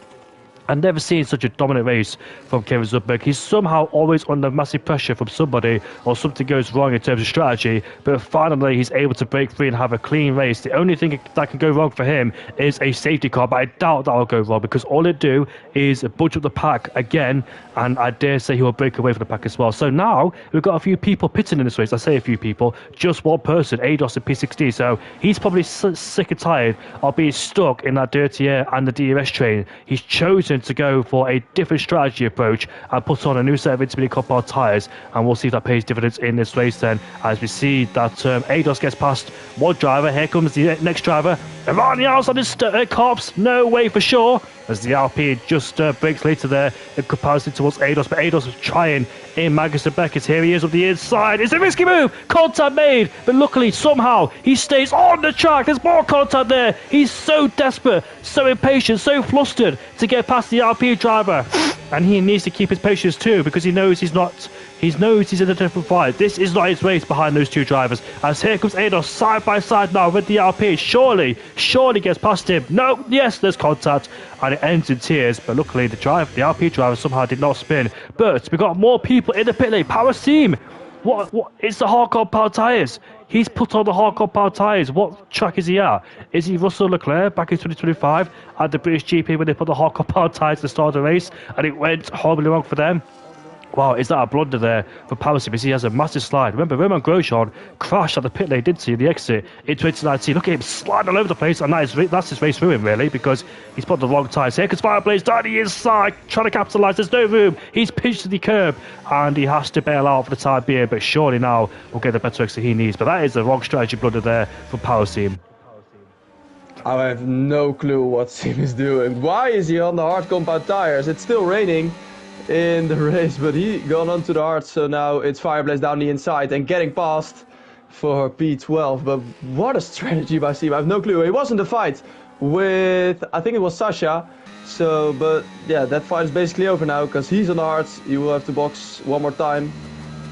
I've never seen such a dominant race from Kevin Zumberg. He's somehow always under massive pressure from somebody or something goes wrong in terms of strategy, but finally he's able to break free and have a clean race. The only thing that can go wrong for him is a safety car, but I doubt that will go wrong because all it do is budge up the pack again, and I dare say he will break away from the pack as well. So now we've got a few people pitting in this race. I say a few people, just one person, ADOS in P16, so he's probably sick and tired of being stuck in that dirty air and the DRS train. He's chosen to go for a different strategy approach and put on a new set of intermediate compound tyres, and we'll see if that pays dividends in this race then, as we see that ADOS gets past one driver. Here comes the next driver around the outside of Cops, no way for sure, as the Alpine just breaks later there in comparison towards ADOS, but ADOS was trying in Magnussen Beckett. Here he is on the inside. It's a risky move, contact made, but luckily somehow he stays on the track. There's more contact there. He's so desperate, so impatient, so flustered to get past the Alpine driver, and he needs to keep his patience too, because he knows he's in a different fight. This is not his race behind those two drivers, as here comes ADOS side by side now with the Alpine. Surely gets past him. No, yes, there's contact, and it ends in tears, but luckily the Alpine driver somehow did not spin. But we got more people in the pit lane. Power Team, what? It's the hard compound tyres. He's put on the hard compound tyres. What track is he at? Is he Russell Leclerc back in 2025 at the British GP when they put the hard compound tyres at the start of the race and it went horribly wrong for them? Wow, is that a blunder there for Power Team? He has a massive slide. Remember, Roman Grosjean crashed at the pit lane, didn't he, the exit in 2019. Look at him slide all over the place, and that's his race through him, really, because he's put the wrong tyres. Here comes Fireplace down the inside, trying to capitalise. There's no room. He's pinched to the curb, and he has to bail out for the time being, but surely now will get the better exit he needs. But that is the wrong strategy blunder there for Power Team. I have no clue what Sim is doing. Why is he on the hard compound tyres? It's still raining in the race, but he gone onto the hard, so now it's Fireplace down the inside and getting past for P12. But what a strategy by Steve. I have no clue. He was in the fight with, I think it was Sasha. So, but yeah, that fight is basically over now because he's on the hards. He will have to box one more time,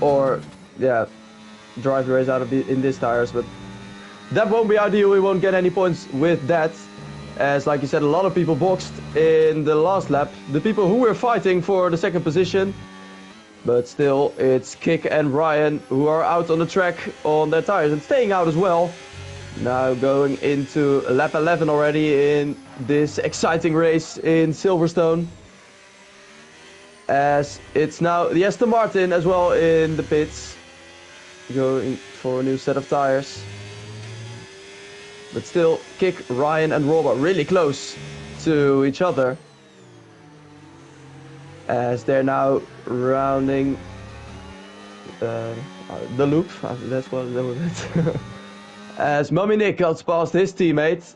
or yeah, drive the race out of in these tires. But that won't be ideal. We won't get any points with that, as like you said, a lot of people boxed in the last lap. The people who were fighting for the second position, but still, it's Kick and Ryan who are out on the track on their tires and staying out as well. Now going into lap 11 already in this exciting race in Silverstone. As it's now the Aston Martin as well in the pits. Going for a new set of tires. But still, Kick, Ryan and Rob are really close to each other. As they're now rounding the loop. That's what that was it. As Mummy Nick got past his teammate,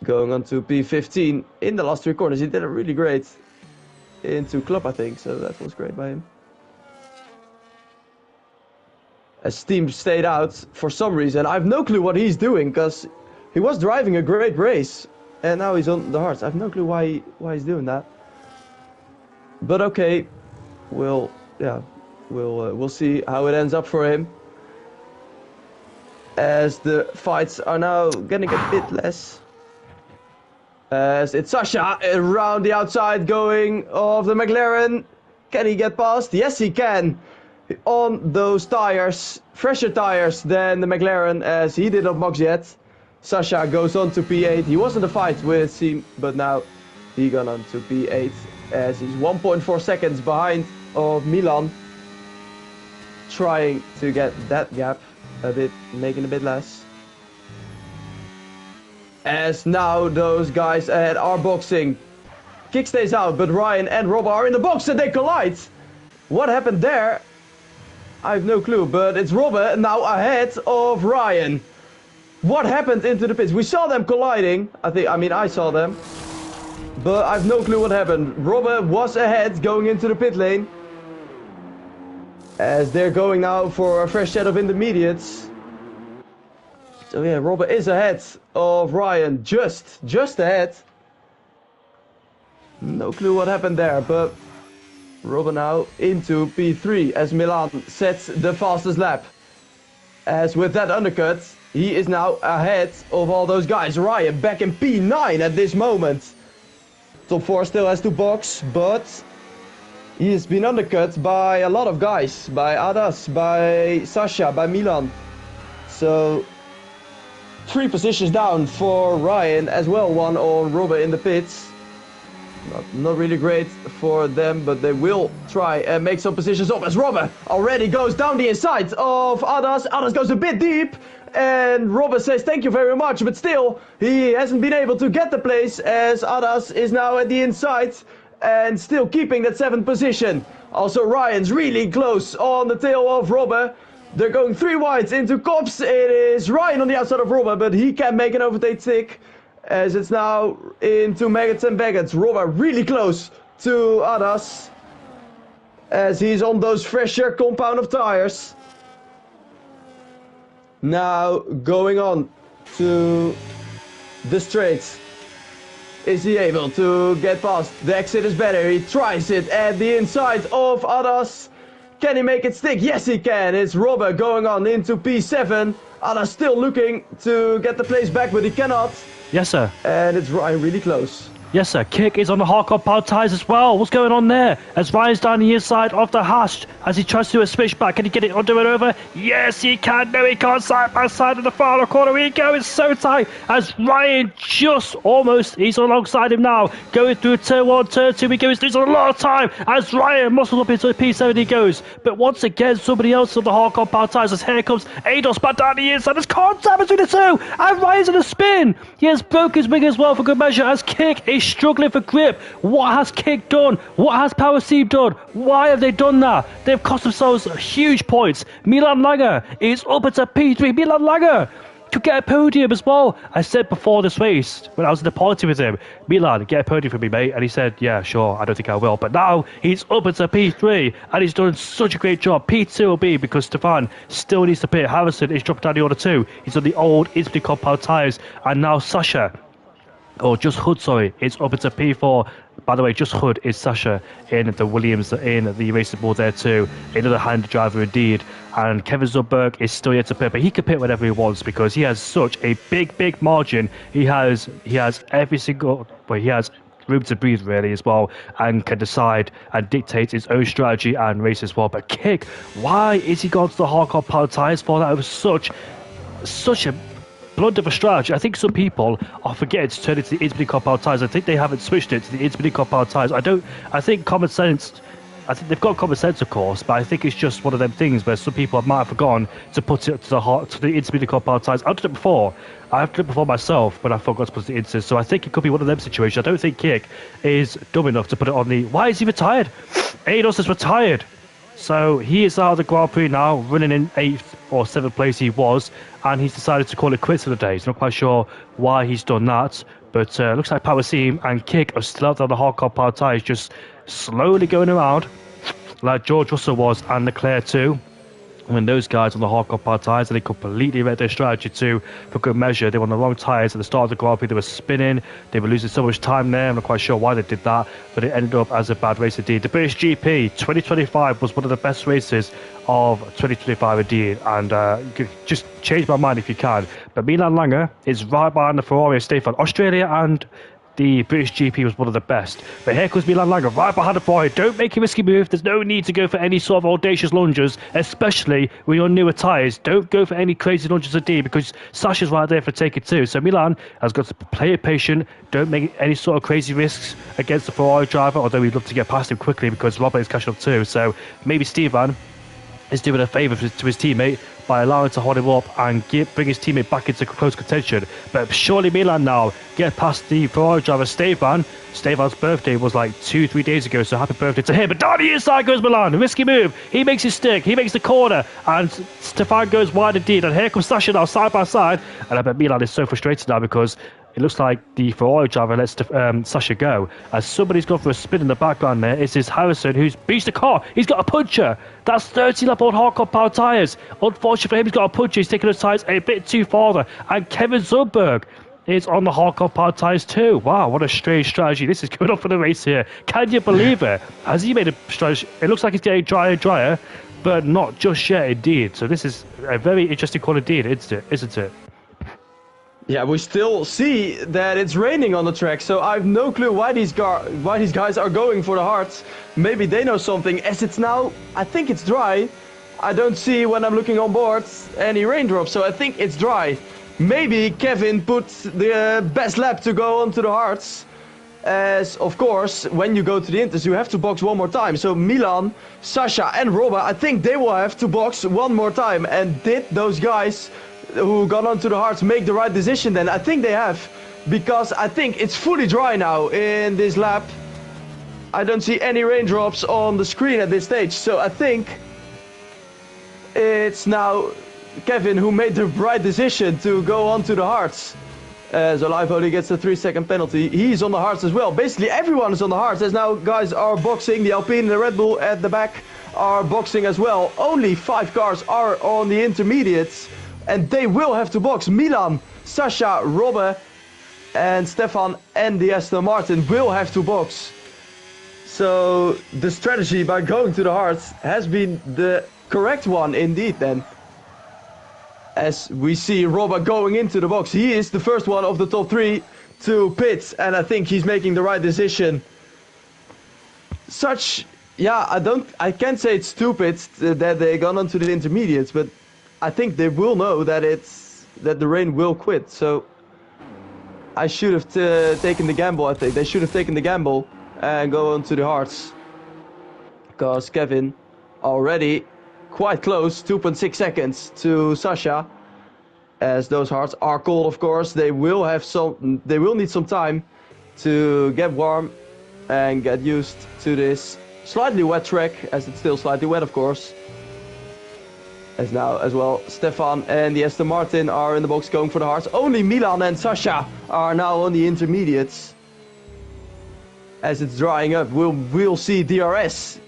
going on to P15 in the last three corners. He did it really great into Club, I think, so that was great by him. As Team stayed out for some reason. I have no clue what he's doing, because he was driving a great race, and now he's on the hards. I have no clue why he's doing that. But okay, we'll see how it ends up for him. As the fights are now getting a bit less. As it's Sasha around the outside going of the McLaren. Can he get past? Yes, he can. On those tires, fresher tires than the McLaren, as he did not box yet. Sasha goes on to P8. He was in the fight with Seam, but now he gone on to P8 as he's 1.4 seconds behind of Milan. Trying to get that gap a bit, making a bit less. As now those guys ahead are boxing. Kick stays out, but Ryan and Rob are in the box and they collide. What happened there? I have no clue, but it's Robert now ahead of Ryan. What happened into the pits? We saw them colliding. I saw them. But I have no clue what happened. Robert was ahead going into the pit lane. As they're going now for a fresh set of intermediates. So yeah, Robert is ahead of Ryan. Just ahead. No clue what happened there, but Robert now into P3 as Milan sets the fastest lap. As with that undercut, he is now ahead of all those guys. Ryan back in P9 at this moment. Top 4 still has to box, but he has been undercut by a lot of guys. By Adas, by Sasha, by Milan. So 3 positions down for Ryan, as well 1 on Robert in the pits. Not really great for them, but they will try and make some positions up as Robert already goes down the inside of Adas. Adas goes a bit deep and Robert says thank you very much, but still he hasn't been able to get the place as Adas is now at the inside and still keeping that 7th position. Also Ryan's really close on the tail of Robert. They're going 3 wides into Cops. It is Ryan on the outside of Robert, but he can make an overtake stick. As it's now into Maggots and Baggots. Robert really close to Adas. As he's on those fresher compound of tires. Now going on to the straights. Is he able to get past? The exit is better. He tries it at the inside of Adas. Can he make it stick? Yes, he can. It's Robert going on into P7. Adas still looking to get the place back, but he cannot. Yes, sir. And it's Ryan really close. Yes, sir. Kick is on the hardcore power tyres as well. What's going on there? As Ryan's down the inside of the hash as he tries to do a switchback. Can he get it under and over? Yes, he can. No, he can't. Side by side of the final corner. We go. It's so tight as Ryan just almost, he's alongside him now. Going through turn 1, turn 2. He goes. There's a lot of time as Ryan muscles up into the P7 he goes. But once again, somebody else on the hardcore power tyres as here comes Ados back down the inside. There's contact between the two. And Ryan's in a spin. He has broke his wing as well for good measure as Kick is struggling for grip. What has Kick done? What has Power Steve done? Why have they done that? They've cost themselves huge points. Milan Langer is up at a P3. Milan Langer get a podium as well. I said before this race, when I was in the party with him, Milan, get a podium for me, mate. And he said, yeah, sure, I don't think I will. But now he's up into P3, and he's done such a great job. P2 will be because Stefan still needs to pit. Harrison is dropping down the order 2. He's on the old Infinity compound tyres. And now Sasha, or just Hood, sorry, it's up into P4. By the way, just Hood is Sasha in the Williams, in the racing board there too. Another hand driver indeed. And Kevin Zumberg is still yet to pit, but he can pit whenever he wants because he has such a big margin. He has every single, well, he has room to breathe really as well, and can decide and dictate his own strategy and race as well. But Kick, why is he gone to the hardcore power tyres for that? It was such a blunt of a strategy. I think some people are forgetting to turn it to the Infinity compound tyres. I think they haven't switched it to the Infinity compound tyres. I think common sense, I think they've got common sense, of course, but I think it's just one of them things where some people might have forgotten to put it to the Infinity compound tyres. I've done it before. I've done it before myself when I forgot to put it into. So I think it could be one of them situations. I don't think Kick is dumb enough to put it on the. Why is he retired? Ados is retired. So he is out of the Grand Prix now, running in 8th or 7th place he was, and he's decided to call it quits for the day. He's not quite sure why he's done that, but looks like Power Seam and Kick are still out there on the hardcore power tyres, just slowly going around like George Russell was and Leclerc too. When those guys on the hardcore power tyres, they completely read their strategy too, for good measure. They were on the wrong tyres at the start of the Grand Prix. They were spinning. They were losing so much time there. I'm not quite sure why they did that, but it ended up as a bad race indeed. The British GP 2025 was one of the best races of 2025 indeed, and you can just change my mind if you can. But Milan Langer is right behind the Ferrari and Stefan. Australia and the British GP was one of the best. But here comes Milan Langer right behind the Ferrari. Don't make a risky move. There's no need to go for any sort of audacious lunges, especially when you're on newer tyres. Don't go for any crazy lunges at D because Sasha's right there for take it too. So Milan has got to play it patient. Don't make any sort of crazy risks against the Ferrari driver, although we'd love to get past him quickly because Robert is catching up too. So maybe Stefan is doing a favour to his teammate by allowing to hold him up and bring his teammate back into close contention. But surely Milan now get past the Ferrari driver Stefan. Stefan's birthday was like 2-3 days ago, so happy birthday to him. But down the inside goes Milan. Risky move. He makes his stick. He makes the corner. And Stefan goes wide indeed. And here comes Sasha now side by side. And I bet Milan is so frustrated now because it looks like the Ferrari driver lets Sasha go. As somebody's gone for a spin in the background there. It's his Harrison who's beached the car. He's got a puncher. That's 30-lap-old hardcore power tyres. Unfortunately for him, he's got a puncher. He's taking those tyres a bit too farther. And Kevin Zumberg is on the hardcore power tyres too. Wow, what a strange strategy. This is going on for the race here. Can you believe it? Has he made a strategy? It looks like it's getting drier and drier, but not just yet indeed. So this is a very interesting call indeed, isn't it? Yeah, we still see that it's raining on the track, so I have no clue why these guys are going for the hards. Maybe they know something. As it's now, I think it's dry. I don't see, when I'm looking on board, any raindrops, so I think it's dry. Maybe Kevin put the best lap to go onto the hards. As, of course, when you go to the inters, you have to box one more time. So Milan, Sasha and Robert, I think they will have to box one more time. And did those guys who got onto the hards make the right decision then? I think they have, because I think it's fully dry now in this lap. I don't see any raindrops on the screen at this stage, so I think it's now Kevin who made the right decision to go onto the hards. So Live only gets a 3-second penalty. He's on the hards as well. Basically everyone is on the hards, as now guys are boxing. The Alpine and the Red Bull at the back are boxing as well. Only 5 cars are on the intermediates, and they will have to box. Milan, Sasha, Robbe and Stefan and the Aston Martin will have to box. So the strategy by going to the hards has been the correct one indeed then. As we see Robert going into the box, he is the first one of the top 3 to pit, and I think he's making the right decision. I can't say it's stupid that they gone onto the intermediates, but I think they will know that the rain will quit. So I should have taken the gamble. I think they should have taken the gamble and go on to the hards, because Kevin already quite close, 2.6 seconds to Sasha. As those hards are cold, of course, they will need some time to get warm and get used to this slightly wet track, as it's still slightly wet, of course. As now as well, Stefan and the Aston Martin are in the box going for the hards. Only Milan and Sasha are now on the intermediates. As it's drying up, we'll see DRS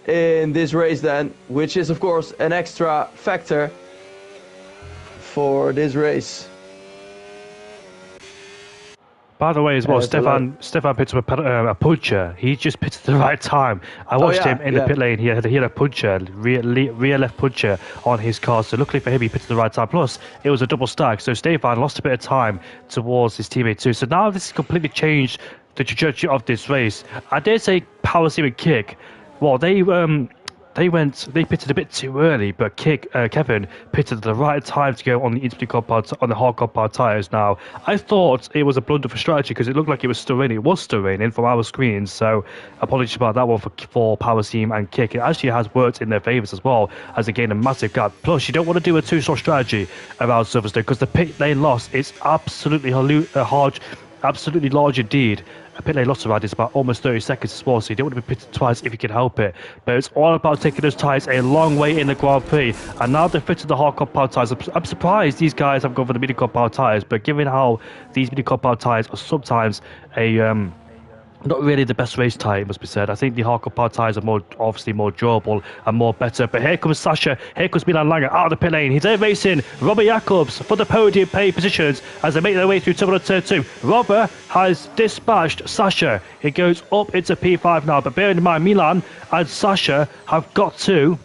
in this race then, which is of course an extra factor for this race. By the way, as well, Stefan picked up a puncher. He just picked at the right time. I watched him in the pit lane. He had a puncher, rear left puncher on his car. So luckily for him, he picked at the right time. Plus, it was a double stack. So Stefan lost a bit of time towards his teammate too. So now this has completely changed the trajectory of this race. I dare say Power Steam and Kick, well, they pitted a bit too early, but Kevin pitted at the right time to go on the intermediate compound, on the hard compound tyres. Now, I thought it was a blunder for strategy because it looked like it was still raining. It was still raining from our screens, so apologies about that one for Power Steam and Kick. It actually has worked in their favours as well, as they gained a massive gap. Plus, you don't want to do a two-shot strategy around Silverstone because the pit lane loss is absolutely absolutely large indeed. A pit lane loss around is about almost 30 seconds as well, so you don't want to be pitted twice if you can help it. But it's all about taking those tyres a long way in the Grand Prix. And now they've fitted the hard compound tyres. I'm surprised these guys have gone for the medium compound tyres, but given how these medium compound tyres are sometimes not really the best race tyre, it must be said. I think the hard compound tyres are obviously more durable and more better. But here comes Sasha, here comes Milan Langer out of the pit lane. He's there racing Robert Jacobs for the podium pay positions as they make their way through turn 2. Robert has dispatched Sasha. It goes up into P5 now, but bearing in mind Milan and Sasha have got to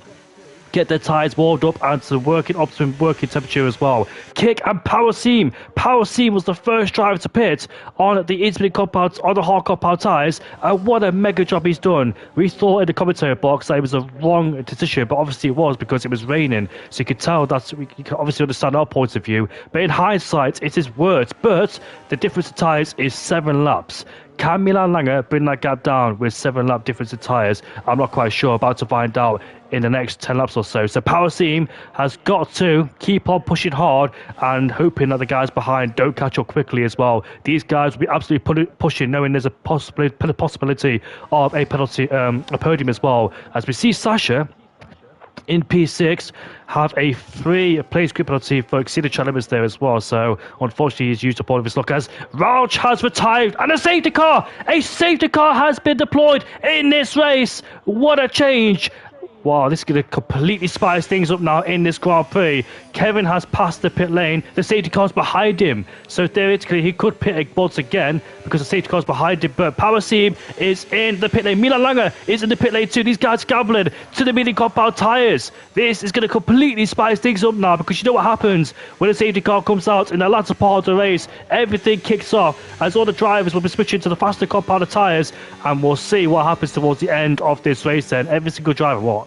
get their tyres warmed up and to optimum working temperature as well. Kick and Power Steam. Power Steam was the first driver to pit on the intermediate compound, on the hard compound tyres, and what a mega job he's done. We thought in the commentary box that it was a wrong decision, but obviously it was because it was raining, so you could tell that we can obviously understand our point of view, but in hindsight it is worse. But the difference in tyres is 7 laps. Can Milan Langer bring that gap down with 7 lap difference in tyres? I'm not quite sure. About to find out in the next 10 laps or so. So Power Steam has got to keep on pushing hard and hoping that the guys behind don't catch up quickly as well. These guys will be absolutely pushing, knowing there's a possibility of a podium as well. As we see Sasha in P6 have a 3 place group penalty for exceeding track limits there as well. So unfortunately he's used up all of his luck as Rauch has retired and a safety car has been deployed in this race. What a change. Wow, this is going to completely spice things up now in this Grand Prix. Kevin has passed the pit lane. The safety car's behind him. So theoretically, he could pit once again because the safety car's behind him. But Power Steam is in the pit lane. Milan Langer is in the pit lane too. These guys gambling to the medium compound tyres. This is going to completely spice things up now because you know what happens when a safety car comes out in the latter part of the race. Everything kicks off as all the drivers will be switching to the faster compound tyres. And we'll see what happens towards the end of this race then. Every single driver,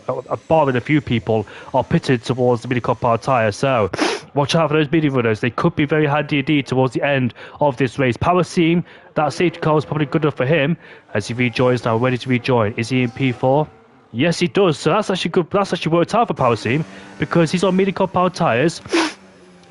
barring a few people, are pitted towards the medium compound tyre. So watch out for those medium runners. They could be very handy indeed towards the end of this race. Power Steam, that safety car is probably good enough for him as he rejoins now, ready to rejoin. Is he in P4? Yes, he does. So that's actually good. That's actually worked out for Power Steam because he's on medium compound tyres.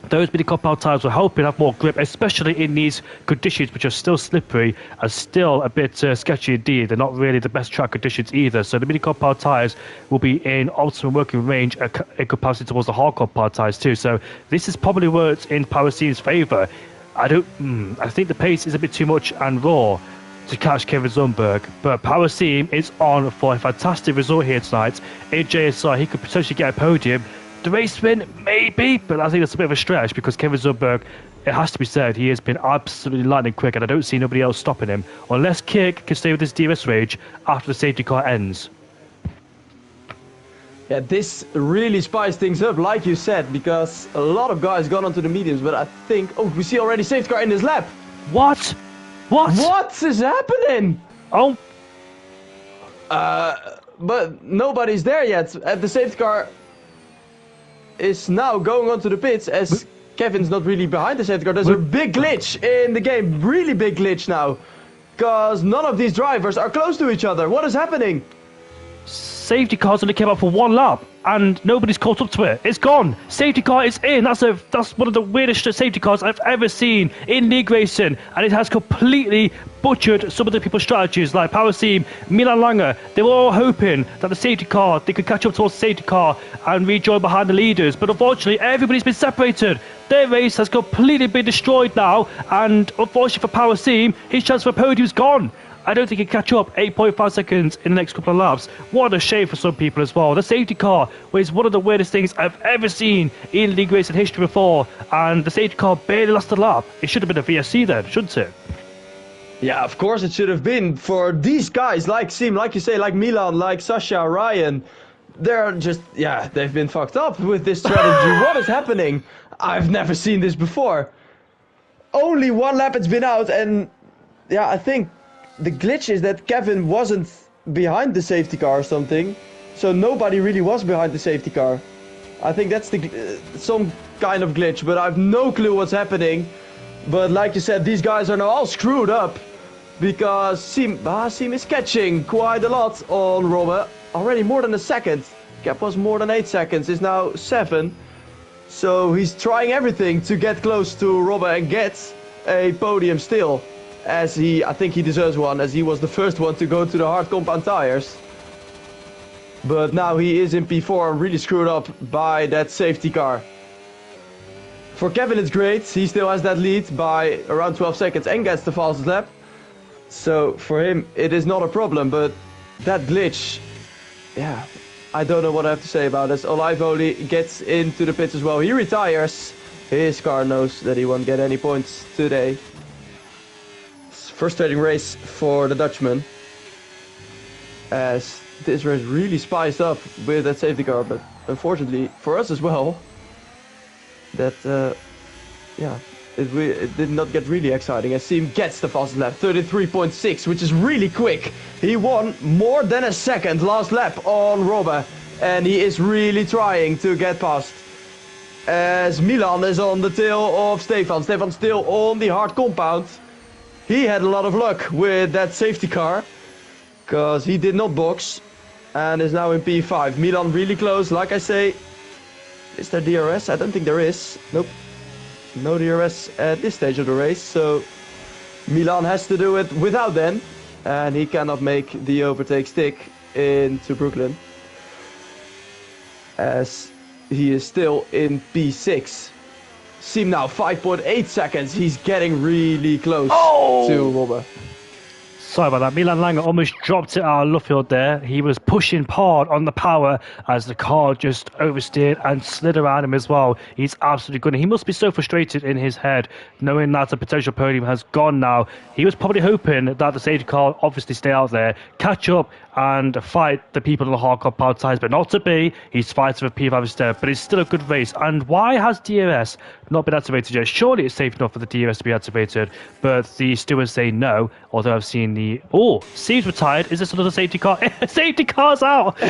Those medium compound tyres will help him have more grip, especially in these conditions, which are still slippery and still a bit sketchy indeed. They're not really the best track conditions either. So the medium compound tyres will be in optimum working range in comparison towards the hard compound tyres too. So this has probably worked in Power Steam's favour. I think the pace is a bit too much and raw to catch Kevin Zumberg, but Power Steam is on for a fantastic result here tonight in JSR. He could potentially get a podium. The race win, maybe, but I think that's a bit of a stretch because Kevin Zumberg, it has to be said, he has been absolutely lightning quick and I don't see nobody else stopping him unless Kick can stay with his DRS rage after the safety car ends. Yeah, this really spiced things up, like you said, because a lot of guys got onto the mediums, but I think... Oh, we see already safety car in this lap. What? What is happening? Oh. But nobody's there yet. The safety car is now going onto the pits as Kevin's not really behind the safety car. There's a big glitch in the game, really big glitch now, because none of these drivers are close to each other. What is happening? safety car's only came out for one lap and nobody's caught up to it. It's gone. Safety car is in. That's one of the weirdest safety cars I've ever seen in league racing, and it has completely butchered some of the people's strategies. Like Power Team, Milan Langer, they were all hoping that the safety car, they could catch up towards the safety car and rejoin behind the leaders, but unfortunately everybody's been separated. Their race has completely been destroyed now, and unfortunately for Power Team, his chance for a podium's gone. I don't think he can catch up 8.5 seconds in the next couple of laps. What a shame for some people as well. The safety car was one of the weirdest things I've ever seen in league racing history before, and the safety car barely lasted a lap. It should have been a VSC then, shouldn't it? Yeah, of course it should have been. For these guys, like Sim, like you say, like Milan, like Sasha, Ryan, they're just, yeah, they've been fucked up with this strategy. What is happening? I've never seen this before. Only one lap it's been out, and yeah, I think the glitch is that Kevin wasn't behind the safety car or something, so nobody really was behind the safety car. I think that's some kind of glitch, but I have no clue what's happening. But like you said, these guys are now all screwed up because Sim is catching quite a lot on Robert. Already more than a second. Gap was more than 8 seconds, is now 7. So he's trying everything to get close to Robert and get a podium still. As I think he deserves one, as he was the first one to go to the hard compound tires. But now he is in P4, really screwed up by that safety car. For Kevin it's great, he still has that lead by around 12 seconds and gets the fastest lap. So for him it is not a problem, but that glitch, yeah, I don't know what I have to say about this. Olivoli gets into the pits as well, he retires. His car knows that he won't get any points today. Frustrating race for the Dutchman, as this race really spiced up with that safety car, but unfortunately for us as well, that yeah, it did not get really exciting. As Sim gets the fastest lap, 33.6, which is really quick. He won more than a second last lap on Robert, and he is really trying to get past. As Milan is on the tail of Stefan. Stefan still on the hard compound. He had a lot of luck with that safety car, because he did not box and is now in P5. Milan really close, like I say. Is there DRS? I don't think there is. Nope. No DRS at this stage of the race, so Milan has to do it without them, and he cannot make the overtake stick into Brooklyn, as he is still in P6. Sim now 5.8 seconds. He's getting really close to Robert. Sorry about that. Milan Langer almost dropped it out of Luffield there. He was pushing hard on the power as the car just oversteered and slid around him as well. He's absolutely good. He must be so frustrated in his head, knowing that the potential podium has gone now. He was probably hoping that the safety car obviously stay out there, catch up and fight the people in the hard compound tires, but not to be. He's fighting for P5 instead, but it's still a good race. And why has DRS not been activated yet? Surely it's safe enough for the DRS to be activated, but the stewards say no, although I've seen the... Oh, Steve's retired. Is this another safety car? Safety car's out!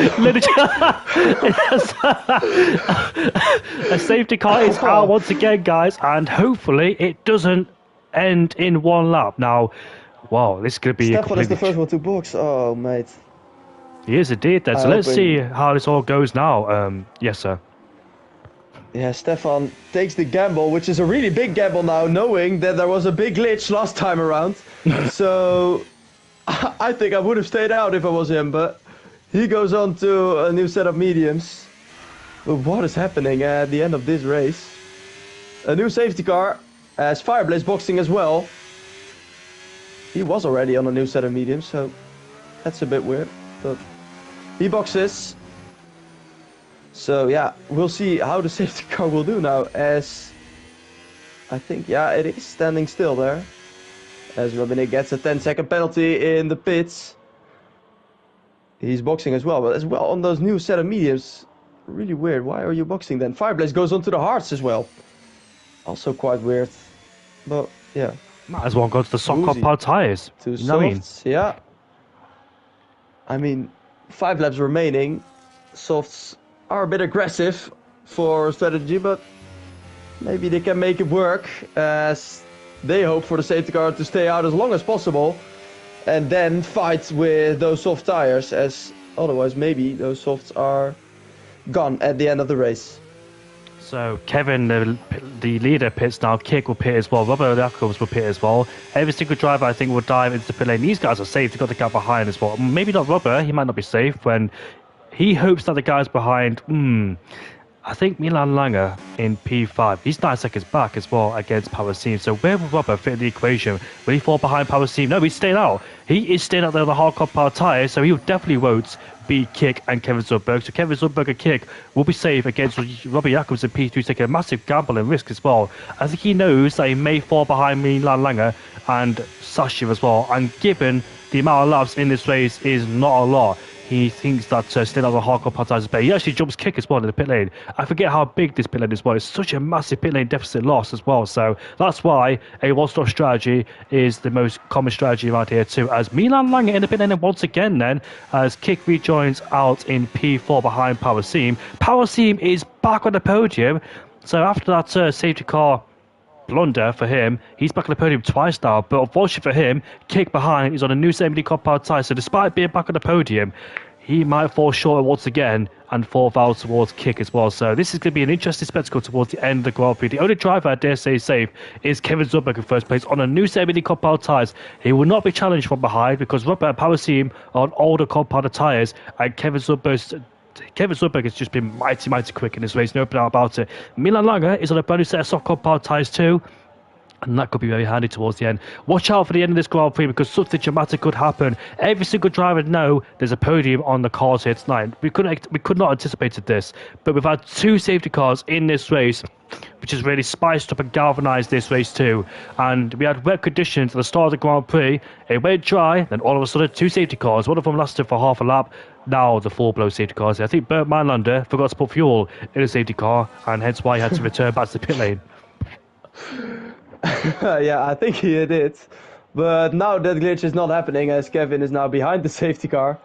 A safety car is out once again, guys, and hopefully it doesn't end in one lap. Now, wow, this could be... Stefan is the first one to box. Oh, mate. He is indeed then. So let's see how this all goes now. Yes, sir. Yeah, Stefan takes the gamble, which is a really big gamble now, knowing that there was a big glitch last time around. So I think I would have stayed out if I was him, but he goes on to a new set of mediums. But what is happening at the end of this race? A new safety car, as Fireblaze boxing as well. He was already on a new set of mediums, so that's a bit weird. But he boxes. So yeah, we'll see how the safety car will do now, as I think, yeah, it is standing still there. As Robin gets a 10-second penalty in the pits. He's boxing as well, but as well on those new set of mediums. Really weird. Why are you boxing then? Fireblaze goes on to the hards as well. Also quite weird. But yeah. Might as well go to the soft compound tires. Two softs, yeah. I mean, 5 laps remaining. Softs are a bit aggressive for strategy, but maybe they can make it work, as they hope for the safety car to stay out as long as possible and then fight with those soft tires, as Otherwise, maybe those softs are gone at the end of the race. So Kevin, the leader, pits now. Kick will pit as well. Robert Jacobs will pit as well. Every single driver, I think, will dive into the pit lane. These guys are safe. They've got the gap behind as well. Maybe not Robert. He might not be safe when he hopes that the guys behind. I think Milan Langer in P5. He's 9 seconds back as well against Power Steam. So where will Robert fit in the equation? Will he fall behind Power Steam? No, he's staying out. He is staying out there on the hardcore power tyres, so he definitely won't beat Kick and Kevin Zundberg. So Kevin Zundberg and Kick will be safe against Robbie Jacobs in P3, taking a massive gamble and risk as well. I think he knows that he may fall behind Milan Langer and Sasha as well. And given the amount of laps in this race is not a lot, he thinks that still has a hardcore power tyres is better. He actually jumps Kick as well in the pit lane. I forget how big this pit lane is, but it's such a massive pit lane deficit loss as well. So that's why a one-stop strategy is the most common strategy around here too. As Milan Langer in the pit lane once again then, as Kick rejoins out in P4 behind Power Seam. Power Seam is back on the podium. So after that safety car blunder for him, he's back on the podium twice now, but unfortunately for him, Kick behind is on a new 70 compound tyre, so despite being back on the podium, he might fall short once again and fall foul towards Kick as well. So this is going to be an interesting spectacle towards the end of the Grand Prix. The only driver I dare say is safe is Kevin Zundberg in first place on a new 70 compound tyres. He will not be challenged from behind because Robert and Power Team are on older compound tyres, and Kevin Zundberg has just been mighty quick in this race, no doubt about it. Milan Langer is on a brand new set of soft compound tyres too, and that could be very handy towards the end. Watch out for the end of this Grand Prix because something dramatic could happen. Every single driver know there's a podium on the cars here tonight. We could not anticipated this, but we've had 2 safety cars in this race, which has really spiced up and galvanised this race too. And we had wet conditions at the start of the Grand Prix. It went dry, then all of a sudden 2 safety cars. One of them lasted for half a lap. Now the full-blown safety cars. I think Bert Meinlander forgot to put fuel in a safety car, and hence why he had to return back to the pit lane. Yeah, I think he did. But now that glitch is not happening as Kevin is now behind the safety car.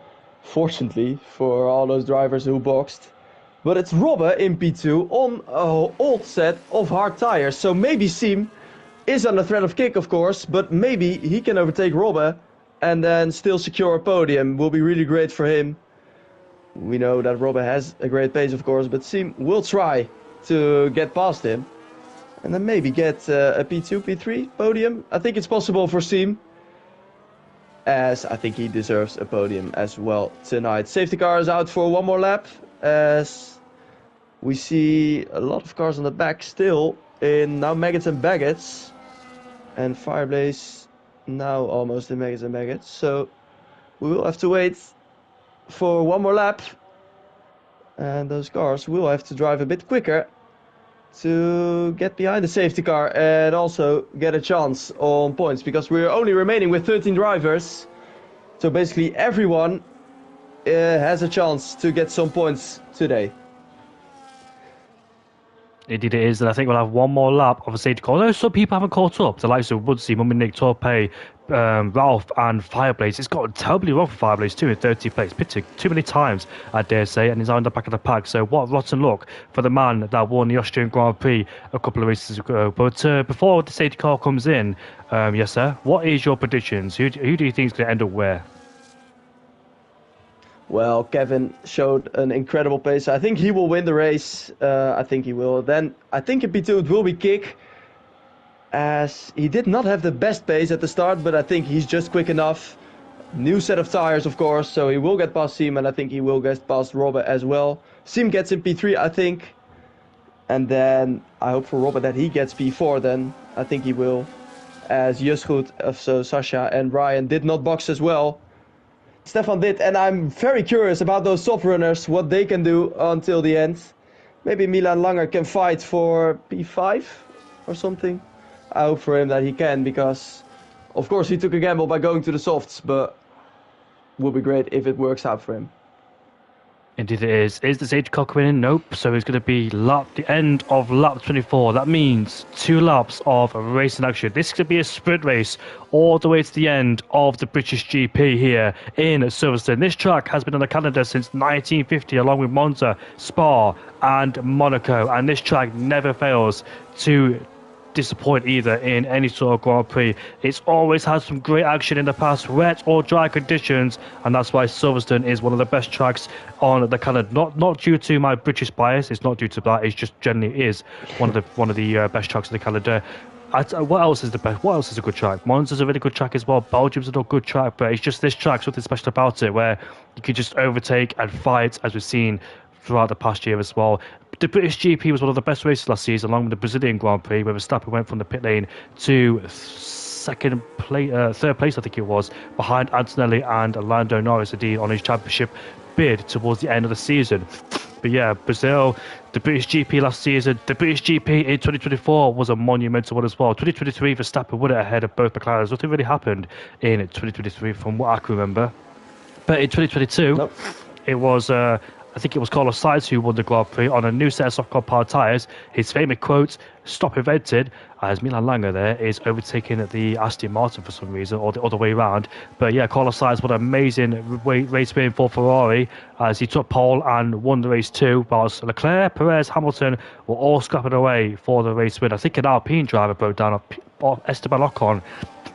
Fortunately for all those drivers who boxed. But it's Robert in P2 on an old set of hard tires. So maybe Seam is under threat of Kick, of course. But maybe he can overtake Robert and then still secure a podium. Will be really great for him. We know that Robert has a great pace, of course. But Seam will try to get past him. And then maybe get a P2, P3 podium. I think it's possible for Seam, as I think he deserves a podium as well tonight. Safety car is out for one more lap, as we see a lot of cars on the back still in now Maggots and Baggots. And Fireblaze now almost in Maggots and Baggots. So we will have to wait for one more lap. And those cars will have to drive a bit quicker to get behind the safety car and also get a chance on points, because we're only remaining with 13 drivers. So basically everyone has a chance to get some points today. Indeed it is, and I think we'll have one more lap of a safety car. Although some people haven't caught up. The likes of Woodsy, Mummy Nick, Torpey, Ralph and Fireblaze. It's got terribly wrong for Fireblaze too in 30th place. Pitted too many times, I dare say, and he's on the back of the pack. So what rotten luck for the man that won the Austrian Grand Prix a couple of races ago. But before the safety car comes in, yes sir, what is your predictions? Who do you think is going to end up where? Well, Kevin showed an incredible pace. I think he will win the race. I think he will. Then I think in P2 it will be Kick, as he did not have the best pace at the start, but I think he's just quick enough. New set of tires, of course, so he will get past Seam, and I think he will get past Robert as well. Seam gets in P3, I think. And then I hope for Robert that he gets P4 then. I think he will. As Jusgoed, so Sasha and Ryan did not box as well. Stefan did, and I'm very curious about those soft runners, what they can do until the end. Maybe Milan Langer can fight for P5 or something. I hope for him that he can, because of course he took a gamble by going to the softs, but it would be great if it works out for him. Indeed it is. Is the safety car coming in? Nope. So it's going to be the end of lap 24. That means 2 laps of racing action. This could be a sprint race all the way to the end of the British GP here in Silverstone. This track has been on the calendar since 1950, along with Monza, Spa and Monaco. And this track never fails to disappoint either in any sort of Grand Prix. It's always had some great action in the past, wet or dry conditions, and that's why Silverstone is one of the best tracks on the calendar. Not due to my British bias, it's not due to that, it's just generally is one of the best tracks on the calendar. What else is the best? What else is a good track? Monza's a really good track as well. Belgium's a good track, but it's just this track, something special about it, where you can just overtake and fight, as we've seen throughout the past year as well. The British GP was one of the best races last season, along with the Brazilian Grand Prix, where Verstappen went from the pit lane to third place, I think it was, behind Antonelli and Lando Norris on his championship bid towards the end of the season. But yeah, Brazil, the British GP last season, the British GP in 2024 was a monumental one as well. 2023, Verstappen won it ahead of both McLarens. Nothing really happened in 2023 from what I can remember. But in 2022, it was, I think it was Carlos Sainz who won the Grand Prix on a new set of soft compound tyres. His famous quote, "Stop invented," as Milan Langer there is overtaking the Aston Martin for some reason, or the other way around. But yeah, Carlos Sainz, what an amazing race win for Ferrari, as he took pole and won the race too, whilst Leclerc, Perez, Hamilton were all scrapping away for the race win. I think an Alpine driver broke down Esteban Ocon,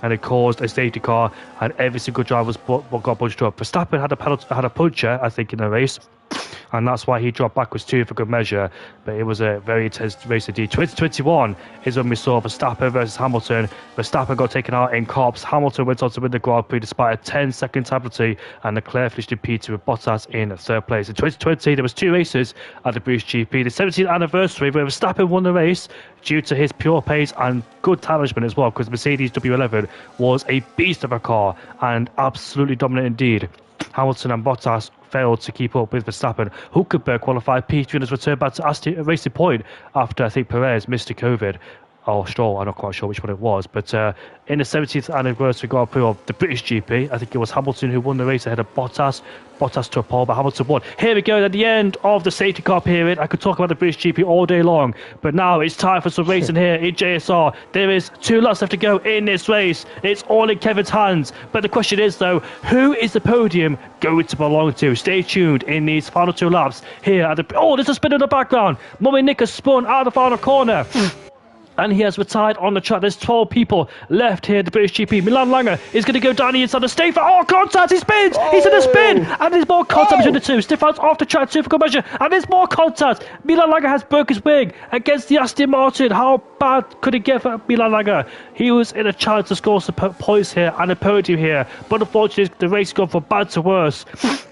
and it caused a safety car, and every single driver got bunched up. Verstappen had a puncture, I think, in the race, and that's why he dropped backwards too for good measure. But it was a very intense race indeed. 2021 is when we saw Verstappen versus Hamilton. Verstappen got taken out in Cops. Hamilton went on to win the Grand Prix despite a 10-second penalty, and Leclerc finished in P2 with Bottas in third place. In 2020, there was 2 races at the British GP. The 17th anniversary, where Verstappen won the race due to his pure pace and good time management as well, because Mercedes W11 was a beast of a car and absolutely dominant indeed. Hamilton and Bottas failed to keep up with Verstappen. Hulkenberg qualified P3 and has returned back to Racing Point after I think Perez missed a COVID. Or Stroll, I'm not quite sure which one it was. But in the 17th anniversary Grand Prix of the British GP, I think it was Hamilton who won the race ahead of Bottas. Bottas took pole, but Hamilton won. Here we go, at the end of the safety car period. I could talk about the British GP all day long, but now it's time for some racing here in JSR. There is 2 laps left to go in this race. It's all in Kevin's hands. But the question is, though, who is the podium going to belong to? Stay tuned in these final 2 laps here at the... Oh, there's a spin in the background. Mummy Nick has spun out of the final corner. And he has retired on the track. There's 12 people left here at the British GP. Milan Langer is going to go down the inside the state. Oh, contact! He spins! He's in a spin! And there's more contact between the two. Stefan's off the track too for good measure. And there's more contact. Milan Langer has broke his wing against the Aston Martin. How bad could it get for Milan Langer? He was in a chance to score some points here and a podium here. But unfortunately, the race has gone from bad to worse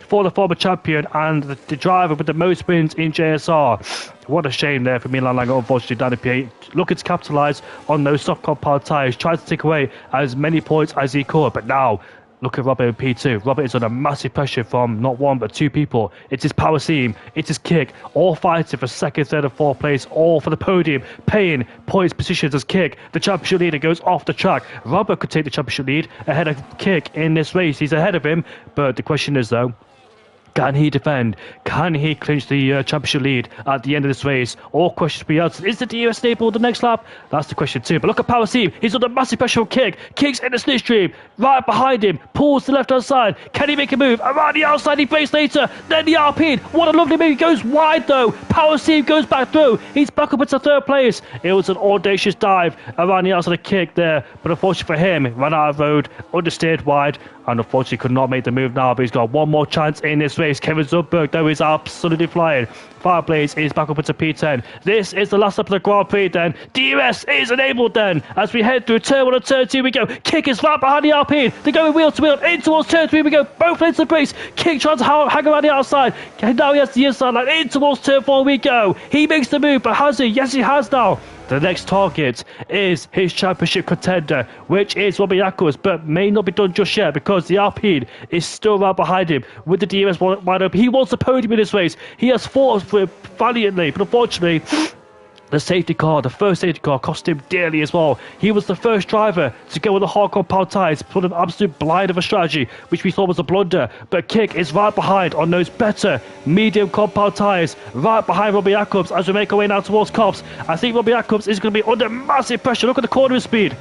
for the former champion and the driver with the most wins in JSR. What a shame there for Milan Langer, unfortunately, down in P8. Looking to capitalise on those soft compound tyres, trying to take away as many points as he could. But now, look at Robert in P2. Robert is under massive pressure from not 1 but 2 people. It's his power seam, it's his kick, all fighting for 2nd, 3rd and 4th place, all for the podium, paying points positions as kick. The championship leader goes off the track. Robert could take the championship lead ahead of kick in this race. He's ahead of him, but the question is, though, can he defend? Can he clinch the championship lead at the end of this race? All questions to be answered. Is the DRS stable the next lap? That's the question too. But look at Power Seam. He's under massive pressure kick. Kicks in the slipstream. Right behind him. Pulls to the left-hand side. Can he make a move? Around the outside. He breaks later. Then the Alpine. What a lovely move. He goes wide though. Power Seam goes back through. He's back up into 3rd place. It was an audacious dive around the outside of kick there. But unfortunately for him, ran out of road. Understeered wide. And unfortunately could not make the move now, but he's got one more chance in this race. Kevin Zubberg, though, is absolutely flying. Fireblades is back up into P10. This is the last lap of the Grand Prix then. DRS is enabled then. As we head through turn 1 and turn 2 we go. Kick is right behind the Alpine. They're going wheel to wheel. In towards turn 3 we go. Both lanes to the brakes. Kick trying to hang around the outside. Now he has the inside line. In towards turn 4 we go. He makes the move, but has he? Yes, he has now. The next target is his championship contender, which is Robbie Jacobs, but may not be done just yet because the Alpine is still right behind him with the DRS wide open. He wants the podium in this race. He has fought for it valiantly, but unfortunately, the safety car, the first safety car, cost him dearly as well. He was the first driver to go with the hard compound tyres, put an absolute blind of a strategy, which we thought was a blunder. But Kick is right behind on those better medium compound tyres, right behind Robbie Jacobs as we make our way now towards Cops. I think Robbie Jacobs is going to be under massive pressure. Look at the cornering speed.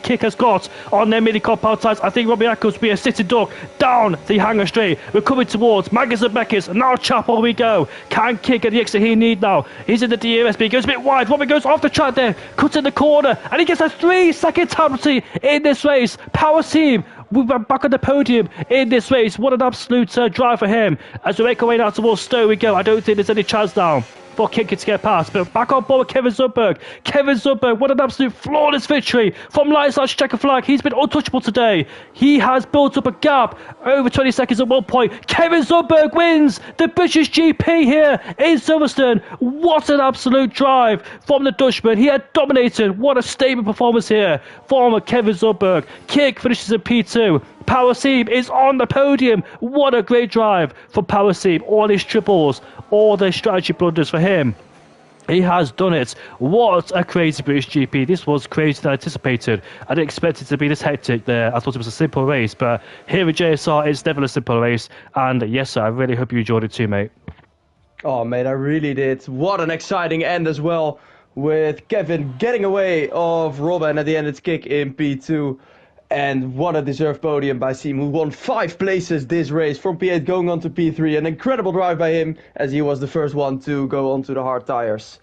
Kick has got on their mini compound tyres. I think Robbie Eccles will be a sitting duck down the hanger straight. We're coming towards Magnus and Beckers. Now Chapel we go. Can Kick get the exit he need now? He's in the DRS, but he goes a bit wide. Robbie goes off the track there, cuts in the corner, and he gets a 3-second penalty in this race. Power Team, we're back on the podium in this race. What an absolute drive for him. As we make our way now towards Stowe we go. I don't think there's any chance now for Kick to get past, but back on board with Kevin Zundberg. Kevin Zundberg, what an absolute flawless victory from Lights Checker Flag. He's been untouchable today. He has built up a gap over 20 seconds at one point. Kevin Zundberg wins the British GP here in Silverstone. What an absolute drive from the Dutchman. He had dominated. What a stable performance here from Kevin Zundberg. Kick finishes in P2. Power Team is on the podium. What a great drive from Power Team. All his triples, all the strategy blunders for him. He has done it. What a crazy British GP. This was crazier than anticipated. I didn't expect it to be this hectic there. I thought it was a simple race, but here at JSR, it's never a simple race. And yes, sir, I really hope you enjoyed it too, mate. Oh, mate, I really did. What an exciting end as well, with Kevin getting away of Robin at the end. It's Kick in P2. And what a deserved podium by Siem, who won 5 places this race, from P8 going on to P3. An incredible drive by him, as he was the first one to go onto the hard tires.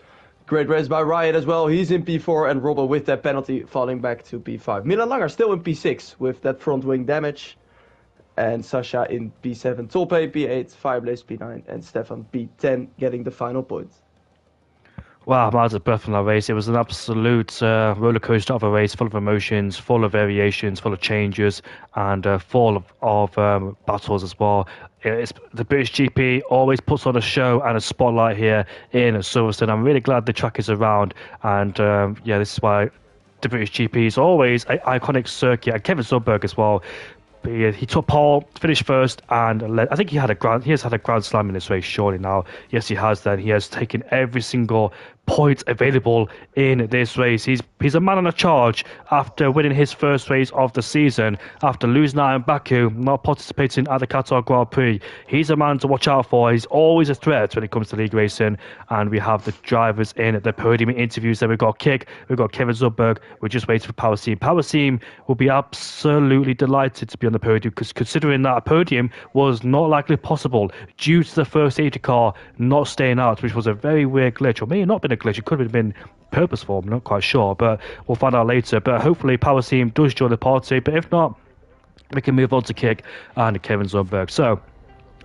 Great race by Ryan as well. He's in P4, and Robert with that penalty falling back to P5. Milan Langer still in P6 with that front wing damage. And Sasha in P7, Tolpe P8, Fireblaze P9, and Stefan P10 getting the final point. Wow, I'm out of breath from that race. It was an absolute roller coaster of a race, full of emotions, full of variations, full of changes, and full of battles as well. It's, the British GP always puts on a show and a spotlight here in Silverstone. I'm really glad the track is around, and yeah, this is why the British GP is always an iconic circuit. And Kevin Zundberg as well. He took pole, finished first, and I think he has had a grand slam in this race, surely now. Yes, he has then. He has taken every single point available in this race. He's a man on a charge after winning his first race of the season, after losing out in Baku, not participating at the Qatar Grand Prix. He's a man to watch out for. He's always a threat when it comes to league racing, and we have the drivers in the podium interviews. Then we've got Kick, we've got Kevin Zundberg. We're just waiting for Power Team. Power Team will be absolutely delighted to be on the podium, because considering that a podium was not likely possible due to the first safety car not staying out, which was a very weird glitch, or may have not been a glitch. It could have been purposeful. I'm not quite sure, but we'll find out later. But hopefully Power Team does join the party, but if not, we can move on to Kick and Kevin Zundberg. So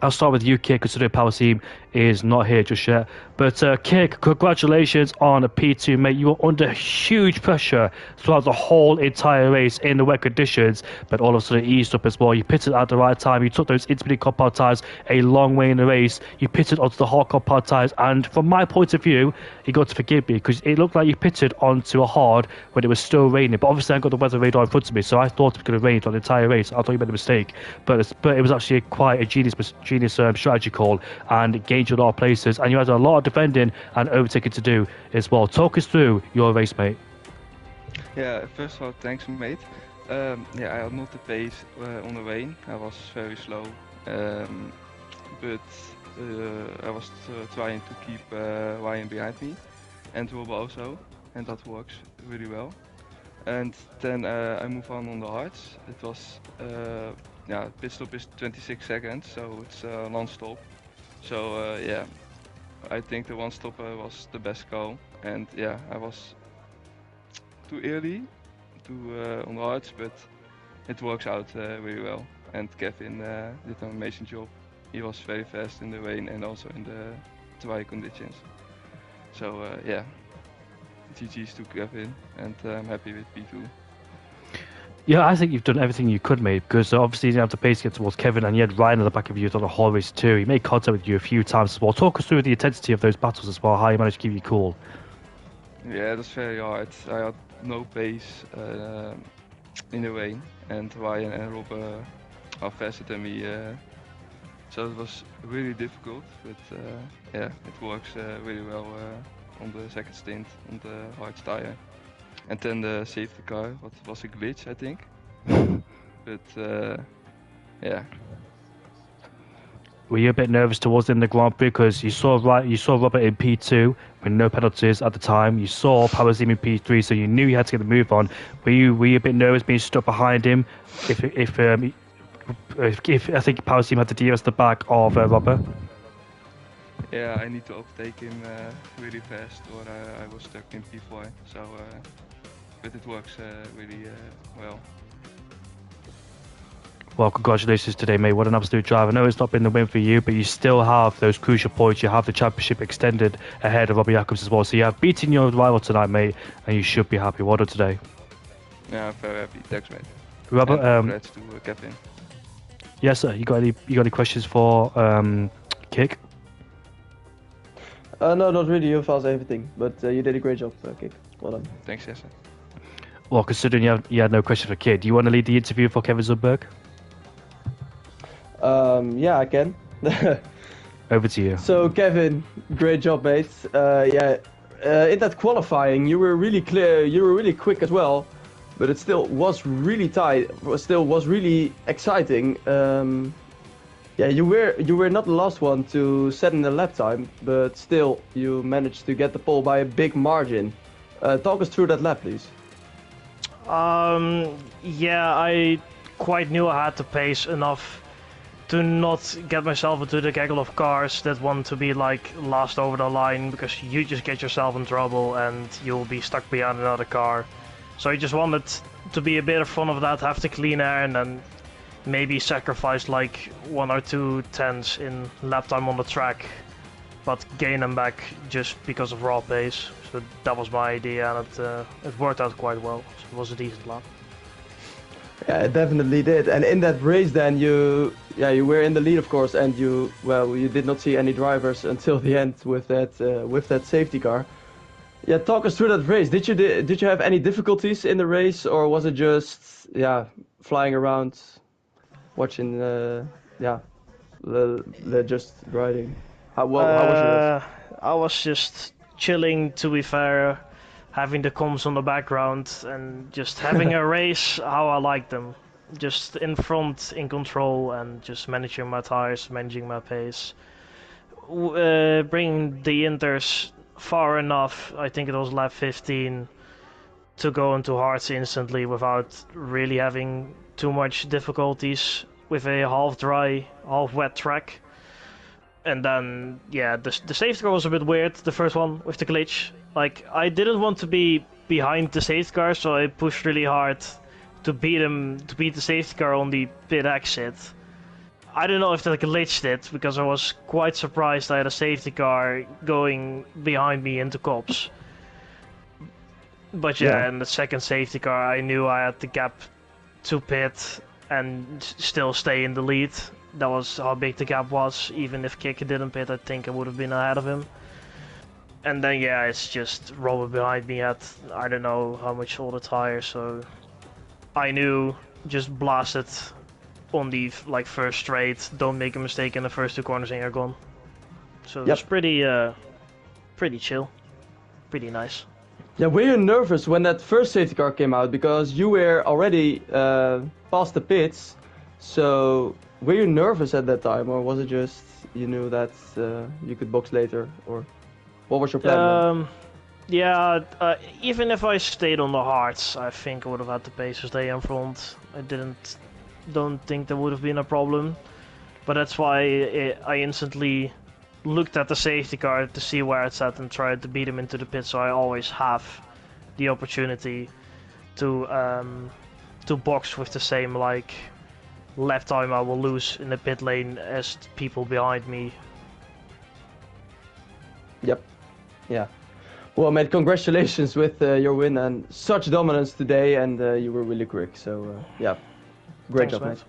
I'll start with you, Kick, considering Power Team is not here just yet. But Kick, congratulations on a P2, mate. You were under huge pressure throughout the whole entire race in the wet conditions, but all of a sudden it eased up as well. You pitted at the right time. You took those intermediate compound tyres a long way in the race. You pitted onto the hard compound tyres, and from my point of view, you got to forgive me, because it looked like you pitted onto a hard when it was still raining. But obviously I got the weather radar in front of me, so I thought it was going to rain on the entire race. I thought you made a mistake, but it was actually quite a genius strategy call, and it gained you a lot of places, and you had a lot of defending and overtaking to do as well. Talk us through your race, mate. Yeah, first of all, thanks, mate. Yeah, I had not the pace on the rain. I was very slow, but I was trying to keep Ryan behind me, and Rob also, and that works really well. And then I move on the hards. It was yeah, pit stop is 26 seconds, so it's non-stop. So yeah, I think the one stopper was the best call, and yeah, I was too early to on the hards, but it works out really well. And Kevin did an amazing job. He was very fast in the rain and also in the dry conditions. So yeah, GG's to Kevin, and I'm happy with P2. Yeah, I think you've done everything you could, mate, because obviously you didn't have to pace get towards Kevin, and you had Ryan at the back of you on the whole race too. He made contact with you a few times as well. Talk us through the intensity of those battles as well, how you managed to keep you cool. Yeah, that's very hard. I had no pace in the rain, and Ryan and Rob are faster than me, so it was really difficult, but yeah, it works really well on the second stint on the hard tire. And then the safety car, what was a glitch, I think. But yeah. were you a bit nervous towards the end of the Grand Prix because you saw Robert in P2 with no penalties at the time. You saw Pawazim in P3, so you knew you had to get the move on. Were you a bit nervous being stuck behind him? If I think Pawazim had the DRS at the back of Robert. Yeah, I need to overtake him really fast, or I was stuck in P4. So, but it works really well. Well, congratulations today, mate. What an absolute drive. I know it's not been the win for you, but you still have those crucial points. You have the championship extended ahead of Robbie Jacobs as well. So you have beaten your rival tonight, mate, and you should be happy. Well done today. Yeah, I'm very happy. Thanks, mate. Robert, congrats to Kevin. Yes, sir. You got any questions for Kick? No, not really. You've asked everything, but you did a great job, Kik. Well done. Thanks, Jesse. Well, considering you had no question for Kid, do you want to lead the interview for Kevin Zundberg? Yeah, I can. Over to you. So, Kevin, great job, mate. In that qualifying, you were really clear. You were really quick as well, but it still was really tight. Still was really exciting. You were not the last one to set in the lap time, but still you managed to get the pole by a big margin. Talk us through that lap, please. Yeah, I quite knew I had to pace enough to not get myself into the gaggle of cars that want to be like last over the line, because you just get yourself in trouble and you'll be stuck behind another car. So I just wanted to be a bit of fun of that, have the clean air, and then maybe sacrifice like 1 or 2 tenths in lap time on the track, but gain them back just because of raw pace. So that was my idea, and it worked out quite well. So it was a decent lap. Yeah, it definitely did. And in that race, then you were in the lead, of course, and you did not see any drivers until the end with that safety car. Yeah, talk us through that race. Did you have any difficulties in the race, or was it just flying around, watching just riding? How was yours? I was just chilling, to be fair, having the comms on the background and just having a race how I like them. Just in front, in control, and just managing my tires, managing my pace. Bringing the inters far enough, I think it was lap 15, to go into hards instantly without really having too much difficulties with a half dry, half wet track. And then, yeah, the safety car was a bit weird, the first one with the glitch. Like, I didn't want to be behind the safety car, so I pushed really hard to beat the safety car on the pit exit. I don't know if that glitched it, because I was quite surprised I had a safety car going behind me into cops. But yeah, in the second safety car, I knew I had the gap to pit and still stay in the lead. That was how big the gap was. Even if Kick didn't pit, I think I would have been ahead of him. And then yeah, it's just Robert behind me had, I don't know how much older tires, so I knew just blast it on the first straight. Don't make a mistake in the first 2 corners and you're gone. So it was pretty chill, pretty nice. Yeah, were you nervous when that first safety car came out, because you were already past the pits? So were you nervous at that time, or was it just you knew that you could box later, or what was your plan? Even if I stayed on the hards, I think I would have had the pace to stay in front. I don't think there would have been a problem, but that's why I instantly looked at the safety car to see where it's at and tried to beat him into the pit, so I always have the opportunity to box with the same lap time I will lose in the pit lane as people behind me. Yep. Yeah. Well, mate, congratulations with your win and such dominance today, and you were really quick. So great job, mate.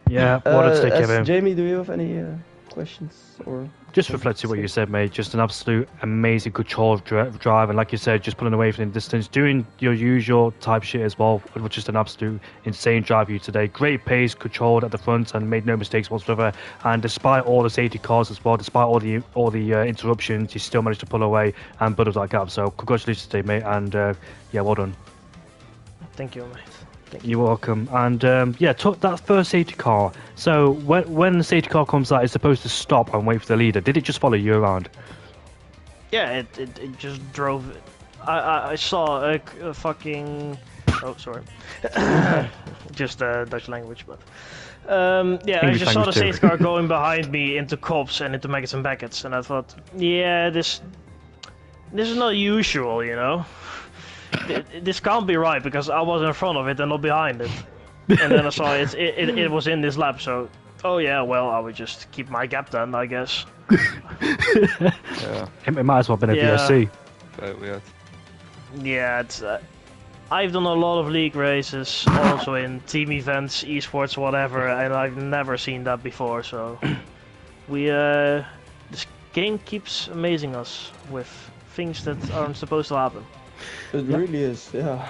Yeah, what a take, Kevin. Jamie, do you have any questions or? Just reflecting what you said, mate. Just an absolute amazing control drive, and like you said, just pulling away from the distance, doing your usual type shit as well. It was just an absolute insane drive for you today. Great pace, controlled at the front, and made no mistakes whatsoever. And despite all the safety cars as well, despite all the interruptions, you still managed to pull away and build up that gap. So congratulations today, mate, and well done. Thank you, mate. You're welcome. And that first safety car. So when the safety car comes out, it's supposed to stop and wait for the leader. Did it just follow you around? Yeah, it just drove. I saw a fucking. Oh, sorry. Just Dutch language, but. Yeah, English I just saw the language too. safety car going behind me into cops and into Maggots and Beckets, and I thought, yeah, this is not usual, you know. This can't be right because I was in front of it and not behind it. And then I saw it was in this lap, so oh yeah, well I would just keep my gap then, I guess. Yeah. It might as well have been a VSC. Very weird. Yeah, it's. I've done a lot of league races, also in team events, esports, whatever, and I've never seen that before. So this game keeps amazing us with things that aren't supposed to happen. It really is, yeah.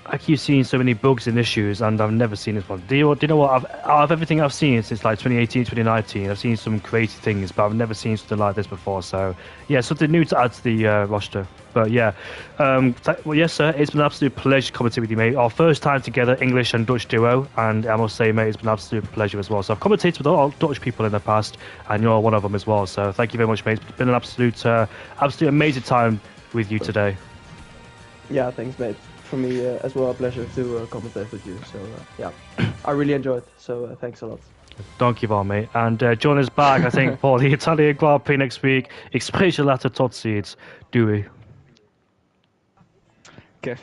I keep seeing so many bugs and issues, and I've never seen this one. Do you know what? Out of everything I've seen since like 2018, 2019, I've seen some crazy things, but I've never seen something like this before. So, yeah, something new to add to the roster. But yeah, well, yes, sir. It's been an absolute pleasure commentating with you, mate. Our first time together, English and Dutch duo, and I must say, mate, it's been an absolute pleasure as well. So I've commentated with all Dutch people in the past, and you're one of them as well. So thank you very much, mate. It's been an absolute amazing time with you today. Yeah, thanks, mate. For me as well, a pleasure to commentate with you. So yeah, I really enjoyed. So thanks a lot. Dank je wel, mate. And join us back, I think, for the Italian Grand Prix next week. Ik spreek je later. Tot ziens. Doei. Kevin.